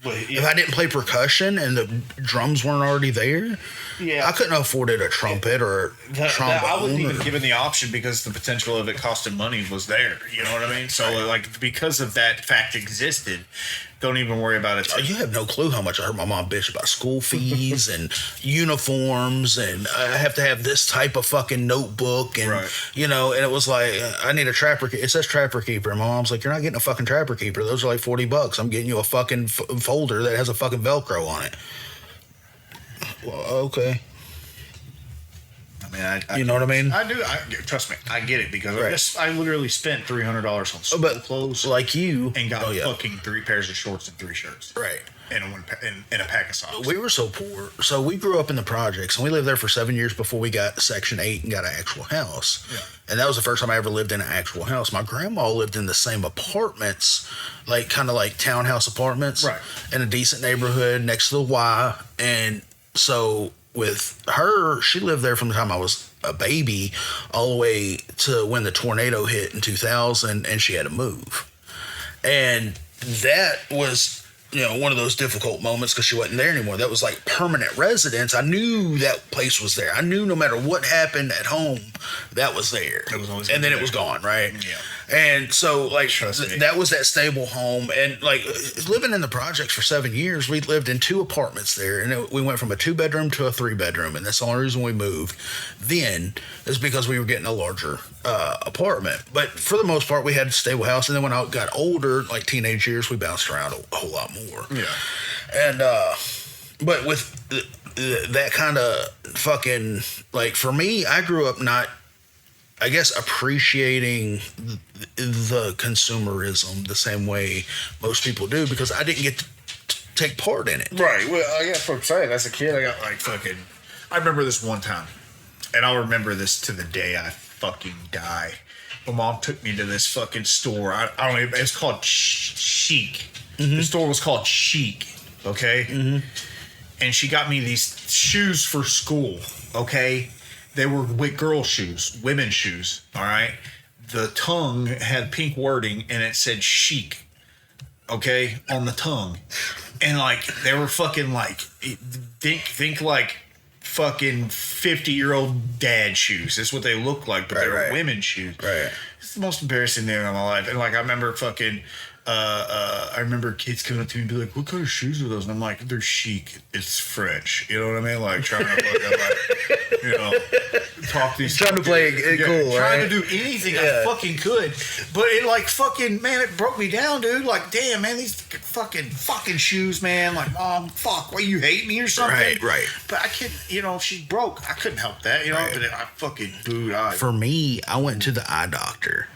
But if I didn't play percussion and the drums weren't already there, yeah, I couldn't have afforded a trumpet or a trombone. I wasn't even or- given the option because the potential of it costing money was there. You know what I mean? So like because of that fact existed, don't even worry about it. You have no clue how much I heard my mom bitch about school fees and uniforms, and I have to have this type of fucking notebook, and Right. you know, and it was like I need a trapper. It says Trapper Keeper, and my mom's like, "You're not getting a fucking Trapper Keeper. Those are like $40. I'm getting you a fucking folder that has a fucking Velcro on it." Well, okay, I mean, you know what I mean? I do. Trust me, I get it because Right. I literally spent $300 on school But clothes like you, and got oh, yeah. fucking 3 pairs of shorts and 3 shirts. Right. And a pack of socks. We were so poor. So we grew up in the projects, and we lived there for 7 years before we got Section 8 and got an actual house. Yeah. And that was the first time I ever lived in an actual house. My grandma lived in the same apartments, like kind of like townhouse apartments, Right. in a decent neighborhood next to the Y. And so with her, she lived there from the time I was a baby all the way to when the tornado hit in 2000, and she had to move. And that was, you know, one of those difficult moments because she wasn't there anymore. That was like permanent residence. I knew that place was there. I knew no matter what happened at home, that was there. It was always and then there. it was gone, right? Yeah. And so, like, Trust me. that was that stable home. And, like, living in the projects for 7 years, we lived in 2 apartments there. And we went from a 2-bedroom to a 3-bedroom. And that's the only reason we moved then is because we were getting a larger apartment. But for the most part, we had a stable house. And then when I got older, like teenage years, we bounced around a whole lot more. Yeah. And, but with that kind of fucking, like, for me, I grew up not, I guess, appreciating the consumerism the same way most people do because I didn't get to take part in it. Right. Well, that's what I'm saying. As a kid, I got like fucking. I remember this one time, and I'll remember this to the day I fucking die. My mom took me to this fucking store. I don't even. It's called Chic. The store was called Chic. Okay. And she got me these shoes for school. Okay. They were girl shoes, women's shoes. All right. The tongue had pink wording and it said chic. Okay. On the tongue. And like, they were fucking like, think like fucking 50-year-old dad shoes. That's what they look like, but they were Right. women's shoes. Right. It's the most embarrassing thing in my life. And like, I remember fucking, I remember kids coming up to me and be like, "What kind of shoes are those?" And I'm like, "They're chic. It's French." You know what I mean? Like trying to talk these. Trying to play it cool, trying right? to do anything I fucking could, but it like fucking man, it broke me down, dude. Like, damn, man, these fucking shoes, man. Like, Mom, fuck, why you hate me or something? Right. But I couldn't, she broke. I couldn't help that, Right. But I fucking booed. For me, I went to the eye doctor,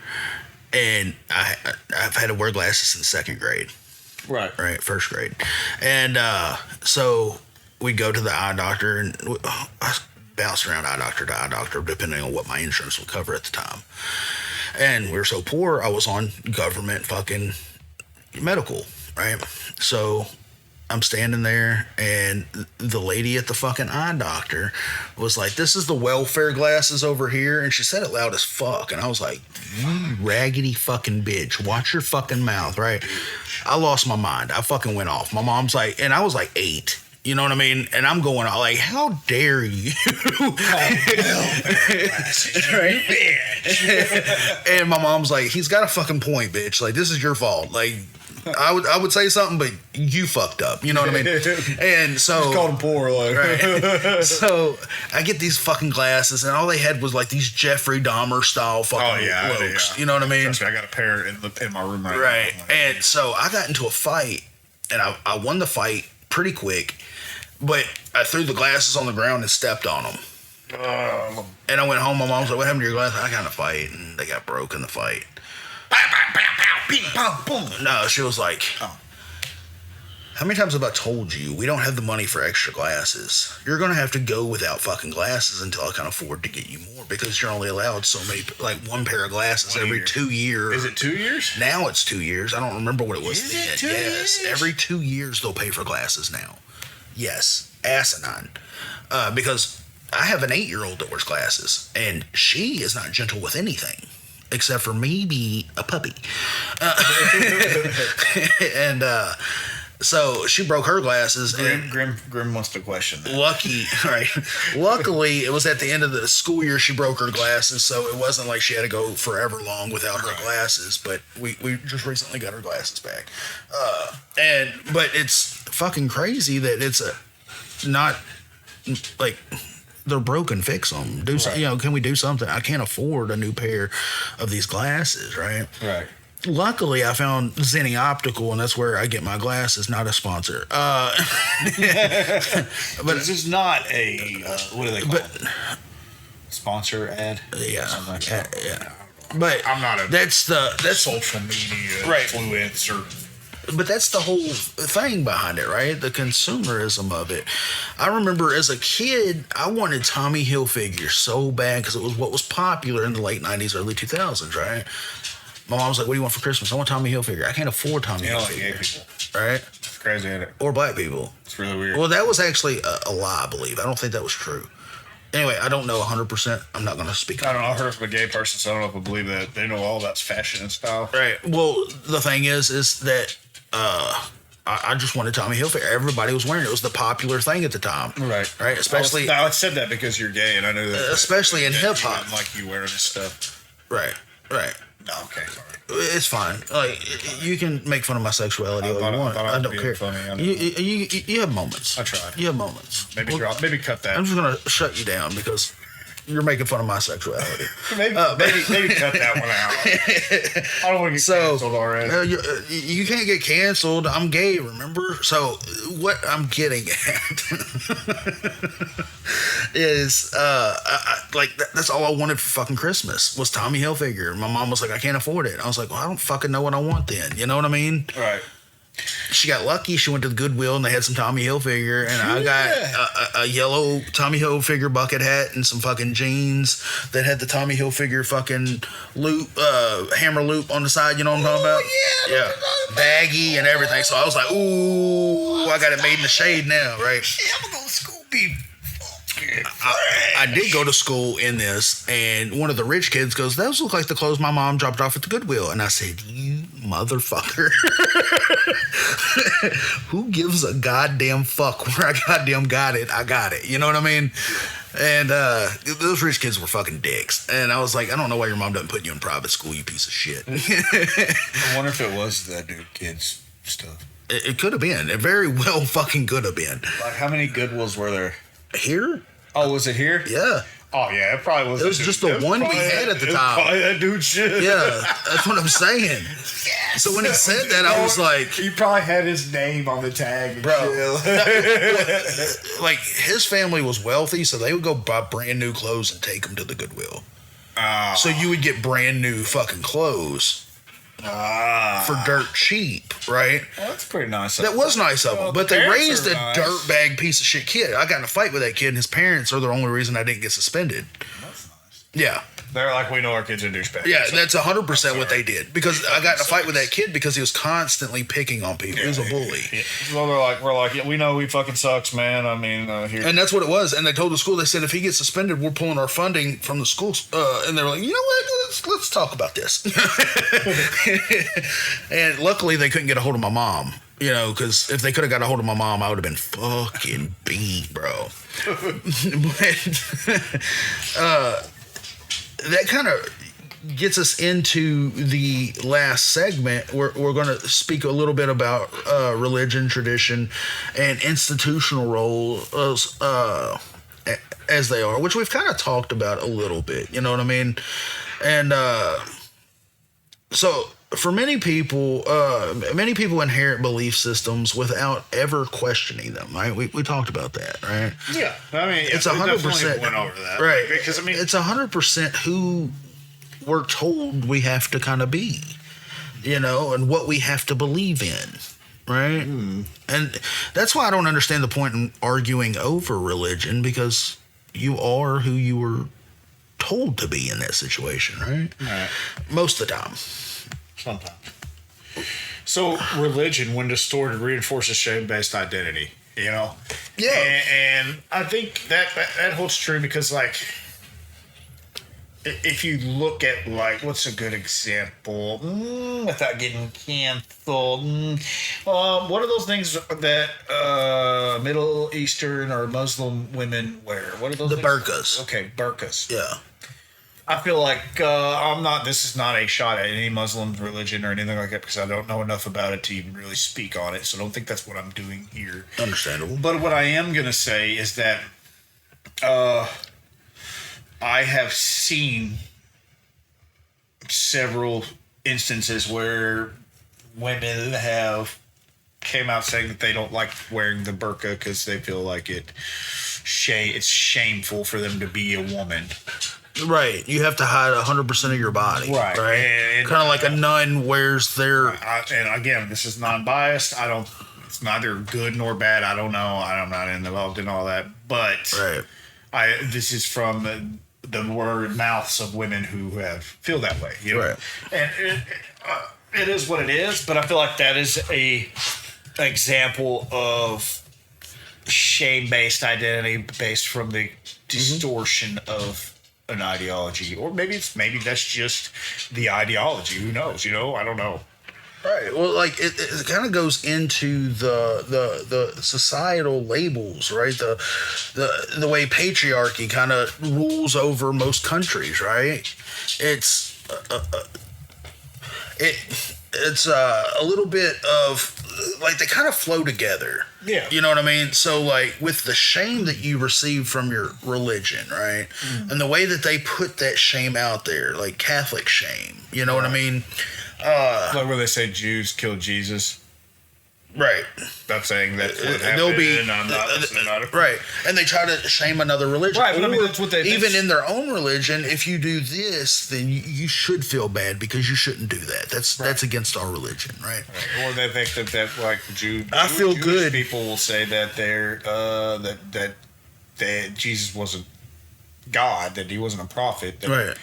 and I've had to wear glasses since second grade. Right. Right, first grade, and so we'd go to the eye doctor, and I bounced around eye doctor to eye doctor depending on what my insurance would cover at the time. And we were so poor, I was on government fucking medical, right? So I'm standing there, and the lady at the fucking eye doctor was like, "This is the welfare glasses over here," and she said it loud as fuck, and I was like, "You raggedy fucking bitch, watch your fucking mouth," right? I lost my mind. I fucking went off. My mom's like, and I was like 8. You know what I mean? And I'm going like, how dare you? Right? And my mom's like, he's got a fucking point, bitch. Like, this is your fault. Like, I would say something, but you fucked up. You know what I mean? And so Just called him poor, like. right. So I get these fucking glasses, and all they had was like these Jeffrey Dahmer style fucking looks. You know what I mean? Trust me, I got a pair in my room right now. Right. And so I got into a fight, and I won the fight pretty quick, but I threw the glasses on the ground and stepped on them. And I went home. My mom's like, "What happened to your glasses?" I got in a fight, and they got broke in the fight. No, she was like, "How many times have I told you we don't have the money for extra glasses? You're going to have to go without fucking glasses until I can afford to get you more, because you're only allowed so many, like one pair of glasses every 2 years." Is it 2 years? Now it's 2 years. I don't remember what it was Is then. it 2 Yes, years? every 2 years they'll pay for glasses now. Yes, asinine. Because I have an 8-year-old that wears glasses, and she is not gentle with anything except for maybe a puppy. And so she broke her glasses. And Grim wants to question that. Luckily, it was at the end of the school year she broke her glasses, so it wasn't like she had to go forever long without her glasses. But we just recently got her glasses back. But it's fucking crazy that it's not like they're broken. Fix them. Do something. Can we do something? I can't afford a new pair of these glasses, right? Right. Luckily, I found Zenni Optical, and that's where I get my glasses. Not a sponsor. But this is not a what do they call it? Sponsor ad? Yeah, Something like that. yeah. But I'm not a that's social media Right. influencer. But that's the whole thing behind it, right? The consumerism of it. I remember as a kid, I wanted Tommy Hilfiger so bad because it was what was popular in the late 90s, early 2000s, right? My mom was like, "What do you want for Christmas?" "I want Tommy Hilfiger." I can't afford Tommy You know, like Hilfiger. gay people. Right? It's crazy, isn't it? Or black people. It's really weird. Well, that was actually a lie, I believe. I don't think that was true. Anyway, I don't know 100%. I'm not going to speak I on don't know. I heard it from a gay person, so I don't know if I believe that. They know all about fashion and style. it. Right. Well, the thing is that I just wanted Tommy Hilfiger. Everybody was wearing it. It was the popular thing at the time. Right. Right. Especially I said that because you're gay, and I knew that. especially in that hip you hop. didn't like you wearing this stuff. Right. Right. No, okay, sorry. It's fine. Like, you can make fun of my sexuality all you want. I don't care. Funny. I know. You have moments. I try. You have moments. Maybe maybe cut that. I'm just gonna shut you down because you're making fun of my sexuality. Maybe cut that one out. I don't want to get canceled already. You can't get canceled. I'm gay, remember? So what I'm getting at is that's all I wanted for fucking Christmas was Tommy Hilfiger. My mom was like, "I can't afford it." I was like, "Well, I don't fucking know what I want then." You know what I mean? Right. She got lucky. She went to the Goodwill and they had some Tommy Hilfiger, and I got a yellow Tommy Hilfiger bucket hat and some fucking jeans that had the Tommy Hilfiger fucking loop, hammer loop on the side. You know what I'm talking about? Yeah, baggy and everything. So I was like, "Ooh, I got it made in the shade now, right?" Yeah, I'm gonna go to school, be I did go to school in this, and one of the rich kids goes, "Those look like the clothes my mom dropped off at the Goodwill." And I said, "You motherfucker. Who gives a goddamn fuck where I goddamn got it? I got it." You know what I mean? And those rich kids were fucking dicks. And I was like, I don't know why your mom doesn't put you in private school, you piece of shit. I wonder if it was that dude kids stuff. It could have been. It very well fucking could have been. Like, how many Goodwills were there? Here? Oh, was it here? Yeah. Oh, yeah, it probably was. It was just the one we had at the time. Probably that dude shit. Yeah, that's what I'm saying. So when he said that, I was like, he probably had his name on the tag, and bro. shit. Like, his family was wealthy, so they would go buy brand new clothes and take them to the Goodwill. So you would get brand new fucking clothes for dirt cheap, right? Well, that's pretty nice. That was nice of them, Well, but they parents raised are a nice. dirtbag piece of shit kid. I got in a fight with that kid, and his parents are the only reason I didn't get suspended. That's nice. Yeah. They're like, we know our kids are douchebags. Yeah, that's 100% what they did. Because I got in a fight with that kid because he was constantly picking on people. He was a bully. Yeah. Well, we're like, yeah, we know he fucking sucks, man. I mean, here. And that's what it was. And they told the school, they said, if he gets suspended, we're pulling our funding from the school. And they were like, you know what? Let's talk about this. And luckily, they couldn't get a hold of my mom. You know, because if they could have got a hold of my mom, I would have been fucking beat, bro. But, that kind of gets us into the last segment. We're going to speak a little bit about religion, tradition, and institutional roles as they are, which we've kind of talked about a little bit. You know what I mean? And so for many people inherit belief systems without ever questioning them. Right? We talked about that, right? Yeah, I mean, It's we 100%. definitely went over that, Right. Because I mean, it's 100% who we're told we have to kind of be, you know, and what we have to believe in, right? And that's why I don't understand the point in arguing over religion, because you are who you were told to be in that situation, right? Most of the time. sometimes. So religion, when distorted, reinforces shame-based identity. You know. Yeah. And I think that holds true because, like, if you look at, like, what's a good example without getting canceled? What are those things that Middle Eastern or Muslim women wear? What are those? The things? burqas. Okay, burqas. Yeah. I feel like this is not a shot at any Muslim religion or anything like that because I don't know enough about it to even really speak on it. So I don't think that's what I'm doing here. Understandable. But what I am going to say is that I have seen several instances where women have came out saying that they don't like wearing the burqa because they feel like it's shameful for them to be a woman. Right. You have to hide 100% of your body. Right. And, kind of like a nun wears their... and again, this is non-biased. It's neither good nor bad. I don't know. I'm not involved in all that. But this is from the word mouths of women who feel that way. You know? Right. And it is what it is. But I feel like that is an example of shame-based identity based from the distortion of an ideology, or maybe that's just the ideology. Who knows? You know, I don't know. Right. Well, like it kind of goes into the societal labels, right? The way patriarchy kind of rules over most countries, right? It's a little bit of like they kind of flow together. Yeah. You know what I mean? So like with the shame that you receive from your religion, right? And the way that they put that shame out there, like Catholic shame, you know what I mean? Like where they say Jews killed Jesus. Right. Not saying that's what happened. They'll be and I'm not right, and they try to shame another religion. Right, but I mean, Or that's what they even in their own religion. If you do this, then you should feel bad because you shouldn't do that. That's against our religion, right? Or they think that like I feel Jewish good. people will say that they're that Jesus wasn't God, that he wasn't a prophet, Right.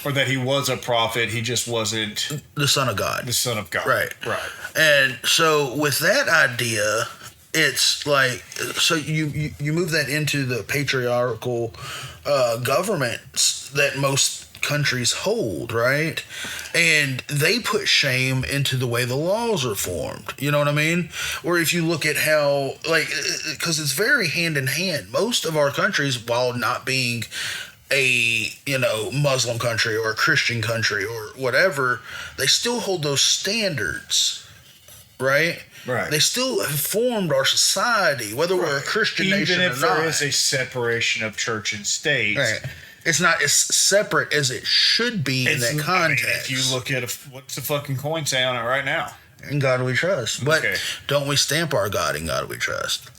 Or that he was a prophet, he just wasn't The Son of God. the Son of God. Right. Right. And so with that idea, it's like so you move that into the patriarchal governments that most countries hold, right? And they put shame into the way the laws are formed. You know what I mean? Or if you look at how, like, because it's very hand in hand. Most of our countries, while not being a, you know, Muslim country or a Christian country or whatever, they still hold those standards, right? Right. They still have formed our society, whether we're a Christian nation or not. Even if there is a separation of church and state. Right. It's not as separate as it should be in that context. I mean, if you look at what's the fucking coin say on it right now? In God we trust. But Okay. don't we stamp our God in God we trust?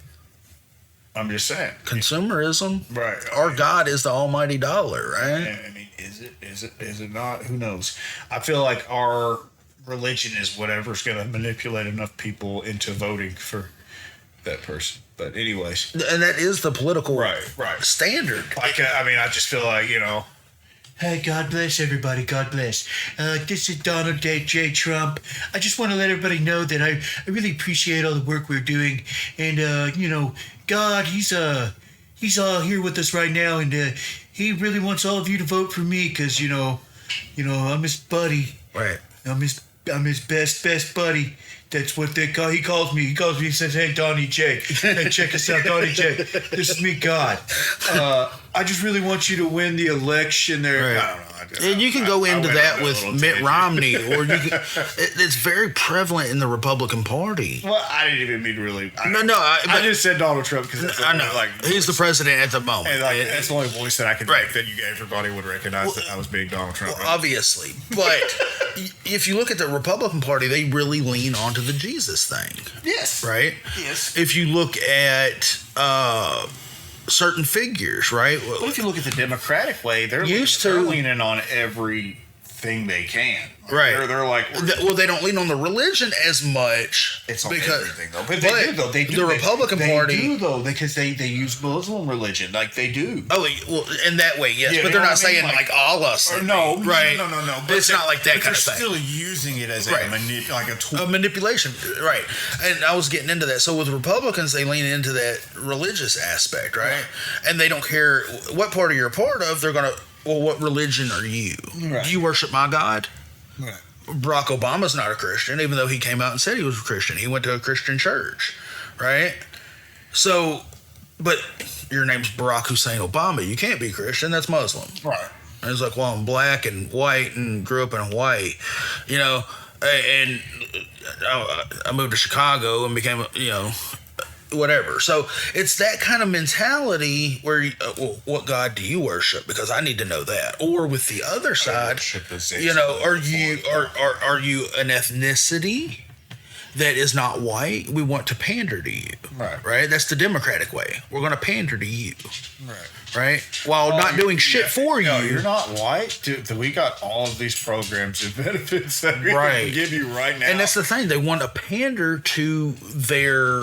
I'm just saying. Consumerism. Right. Our God is the almighty dollar, right? I mean, is it not? Who knows? I feel like our religion is whatever's going to manipulate enough people into voting for that person. But anyways, And that is the political right. standard. Like, I mean, I just feel like, you know, hey, God bless everybody. God bless. This is Donald J. Trump. I just want to let everybody know that I really appreciate all the work we're doing. And, you know, God, he's all here with us right now. And he really wants all of you to vote for me because, you know, I'm his buddy. Right. I'm his best buddy. That's what they call. He calls me. He says, "Hey, Donnie J. Hey, check us out, Donnie J. This is me, God. I just really want you to win the election." There, Right. I don't know. And you can go into that with Mitt Romney, or you can. It's very prevalent in the Republican Party. Well, I didn't even mean to really. I just said Donald Trump because I know, like, he's the president at the moment. And like, that's the only voice that I could Right. make that everybody would recognize that I was being Donald Trump. Well, obviously, but if you look at the Republican Party, they really lean onto the Jesus thing, Yes. right? Yes. If you look at certain figures, right? But if you look at the Democratic way, they're leaning on everything they can. Like, Right. They're like, Well, they don't lean on the religion as much. it's on because everything though. But they do though. They do. The Republican Party. They do though because they use Muslim religion like they do. Oh, well, in that way, yes, Yeah, but you they're know not what I mean? saying like Like- Allah. Or no, right? no. It's not like that but kind of they're thing. still using it as Right. like a tool. A manipulation, right? And I was getting into that. So with Republicans, they lean into that religious aspect, right? And they don't care what party you're a part of. They're gonna, well, what religion are you? Right. Do you worship my God? Right. Barack Obama's not a Christian, even though he came out and said he was a Christian. He went to a Christian church, right? So, but your name's Barack Hussein Obama. You can't be Christian. That's Muslim. Right. And it's like, well, I'm black and white and grew up in Hawaii, you know, and I moved to Chicago and became, you know, whatever. So it's that kind of mentality where, well, what God do you worship? Because I need to know that. Or with the other side, you know, are you an ethnicity that is not white? We want to pander to you, right? That's the Democratic way. We're going to pander to you, right? While not doing shit for you. No, you're not white. Dude, we got all of these programs and benefits that we Right. can give you right now. And that's the thing. They want to pander to their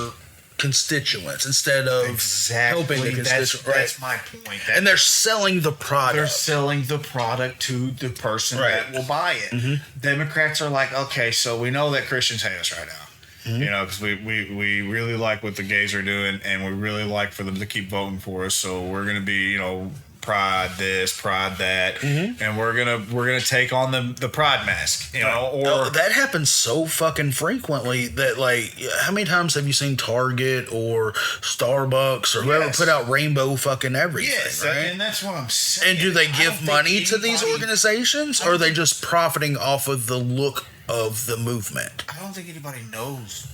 constituents instead of helping the constituents. That's my point. And they're selling the product. They're selling the product to the person that will buy it. Democrats are like, okay, so we know that Christians hate us right now. You know, because we really like what the gays are doing, and we really like for them to keep voting for us. So we're gonna be, you know, pride this, pride that, and we're gonna take on the pride mask. You know, or that happens so fucking frequently that, like, how many times have you seen Target or Starbucks or whoever put out rainbow fucking everything? yes, right? and that's what I'm saying. And do they I don't give think money to these anybody- organizations, or are they just profiting off of the look of the movement? I don't think anybody knows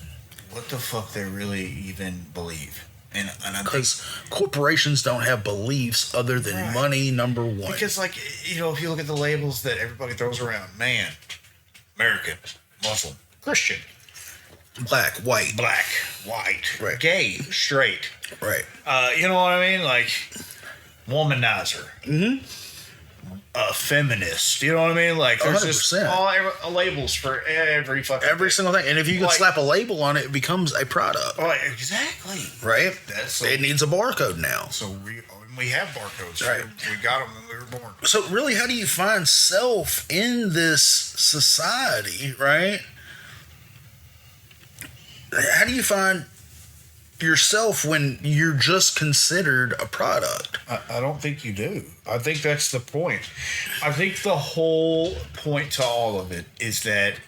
what the fuck they really even believe. And I think Because corporations don't have beliefs other than money, number one. because, like, you know, if you look at the labels that everybody throws around, man, American, Muslim, Christian, Black, white. black, white, Right. gay, straight, Right. you know what I mean? Like, womanizer, feminist, you know what I mean? Like, there's just 100%. all labels for every fucking Every thing. single thing. And if you can Like- slap a label on it, it becomes a product. Right, exactly. Right? That's so- It needs a barcode now. So we have barcodes. Right. We got them when we were born. So really, how do you find self in this society, right? How do you find yourself when you're just considered a product. I don't think you do. I think that's the point. I think the whole point to all of it is that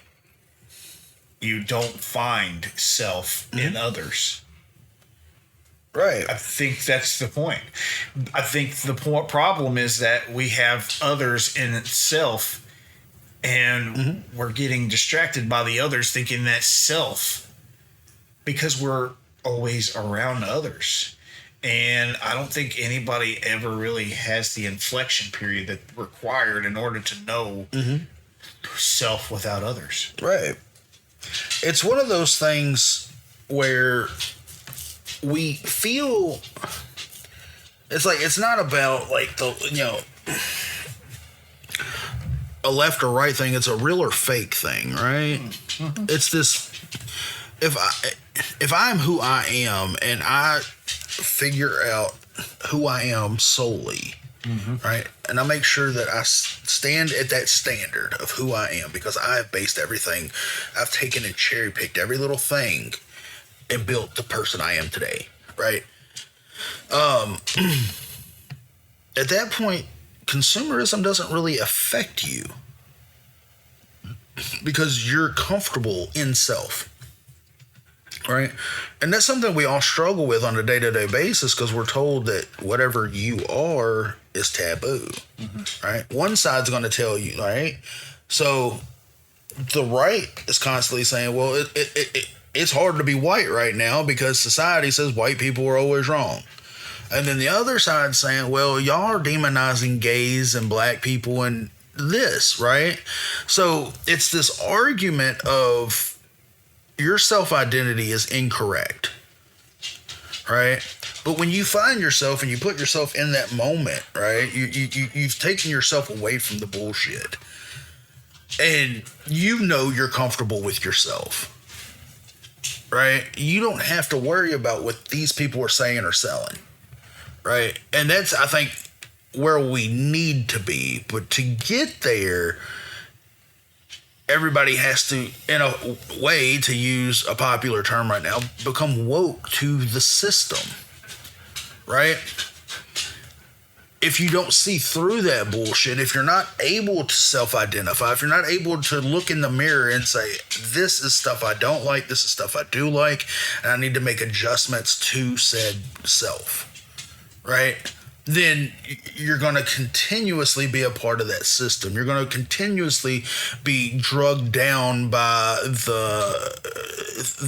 you don't find self in others. Right. I think that's the point. I think the problem is that we have others in itself, and we're getting distracted by the others thinking that's self because we're always around others. And I don't think anybody ever really has the inflection period that's required in order to know self without others. Right. It's one of those things where we feel it's like it's not about like the a left or right thing. It's a real or fake thing, right? It's this. If I'm who I am and I figure out who I am solely, right, and I make sure that I stand at that standard of who I am because I have based everything, I've taken and cherry picked every little thing and built the person I am today, right? At that point, consumerism doesn't really affect you because you're comfortable in self. Right. And that's something we all struggle with on a day-to-day basis because we're told that whatever you are is taboo. Right. One side's going to tell you, right? So the right is constantly saying, well, it's hard to be white right now because society says white people are always wrong. And then the other side's saying, well, y'all are demonizing gays and black people and this, right? So it's this argument of your self-identity is incorrect, right? But when you find yourself and you put yourself in that moment, right, you've taken yourself away from the bullshit, and you know you're comfortable with yourself, right? You don't have to worry about what these people are saying or selling, right? And that's, I think, where we need to be. But to get there, everybody has to, in a way, to use a popular term right now, become woke to the system, right? If you don't see through that bullshit, if you're not able to self-identify, if you're not able to look in the mirror and say, this is stuff I don't like, this is stuff I do like, and I need to make adjustments to said self, right? Then you're going to continuously be a part of that system. You're going to continuously be drugged down by the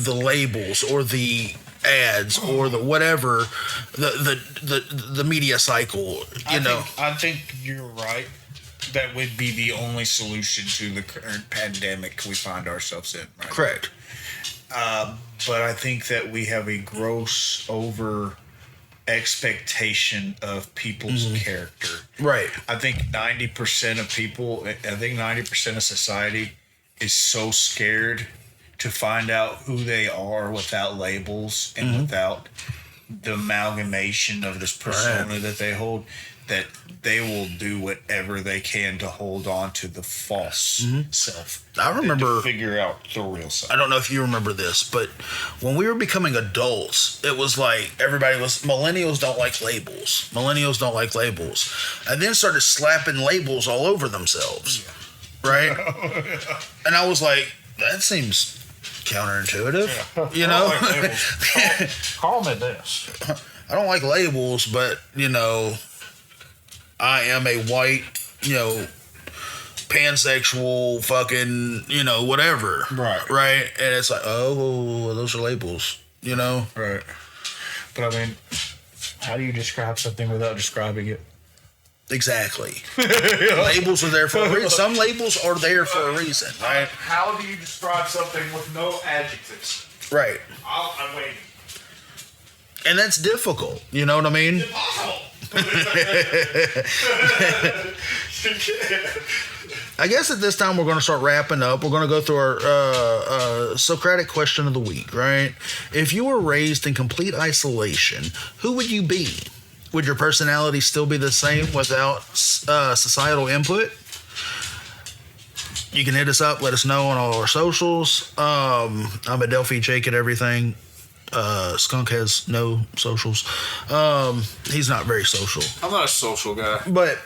labels or the ads or the whatever, the media cycle, I think you're right. That would be the only solution to the current pandemic we find ourselves in. Right? Correct. But I think that we have a gross over expectation of people's character. Right. I think 90% of people, I think 90% of society is so scared to find out who they are without labels and without the amalgamation of this persona that they hold, that they will do whatever they can to hold on to the false self. I remember, to figure out the real self. I don't know if you remember this, but when we were becoming adults, it was like millennials don't like labels. Millennials don't like labels. And then started slapping labels all over themselves. Right? And I was like, that seems counterintuitive. You know? I don't like labels. Call me this. I don't like labels, but, I am a white, pansexual fucking, whatever. Right. Right? And it's like, oh, those are labels, Right. But I mean, how do you describe something without describing it? Exactly. Labels are there for a reason. Some labels are there for a reason, right? How do you describe something with no adjectives? Right. I'm waiting. And that's difficult. You know what I mean? Impossible. I guess at this time we're going to start wrapping up. We're going to go through our Socratic question of the week, right? If you were raised in complete isolation, who would you be? Would your personality still be the same without societal input? You can hit us up. Let us know on all our socials. I'm at Delphi Jake at everything. Skunk has no socials. He's not very social. I'm not a social guy. But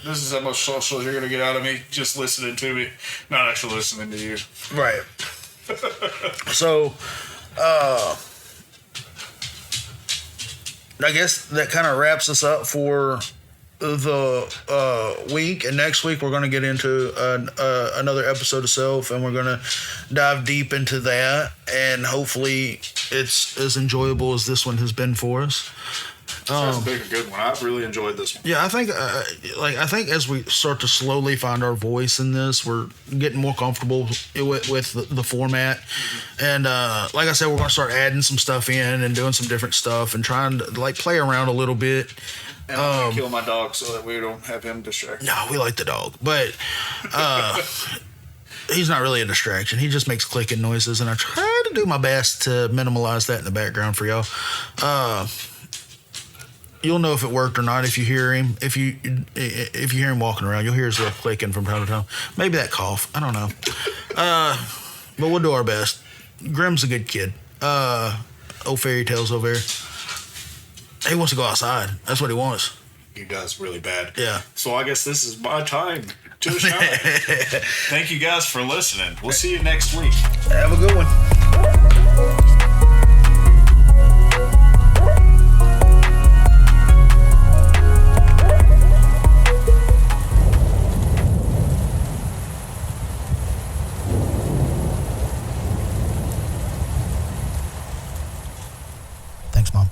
This is how much social you're gonna get out of me just listening to me, not actually listening to you. right. So I guess that kind of wraps us up for the week, and next week we're going to get into another episode of Self, and we're going to dive deep into that, and hopefully it's as enjoyable as this one has been for us. That's been a good one. I've really enjoyed this one. Yeah, I think I think as we start to slowly find our voice in this, we're getting more comfortable with the format, and like I said, we're going to start adding some stuff in and doing some different stuff and trying to like play around a little bit. And I'm gonna kill my dog so that we don't have him distracted. No, we like the dog, but he's not really a distraction. He just makes clicking noises, and I try to do my best to minimize that in the background for y'all. You'll know if it worked or not if you hear him. If you hear him walking around, you'll hear his little clicking from time to time. Maybe that cough. I don't know. But we'll do our best. Grim's a good kid. Old Fairy Tales over there. He wants to go outside. That's what he wants. He does really bad. Yeah. So I guess this is my time to shine. Thank you guys for listening. We'll see you next week. Have a good one. Thanks, Mom.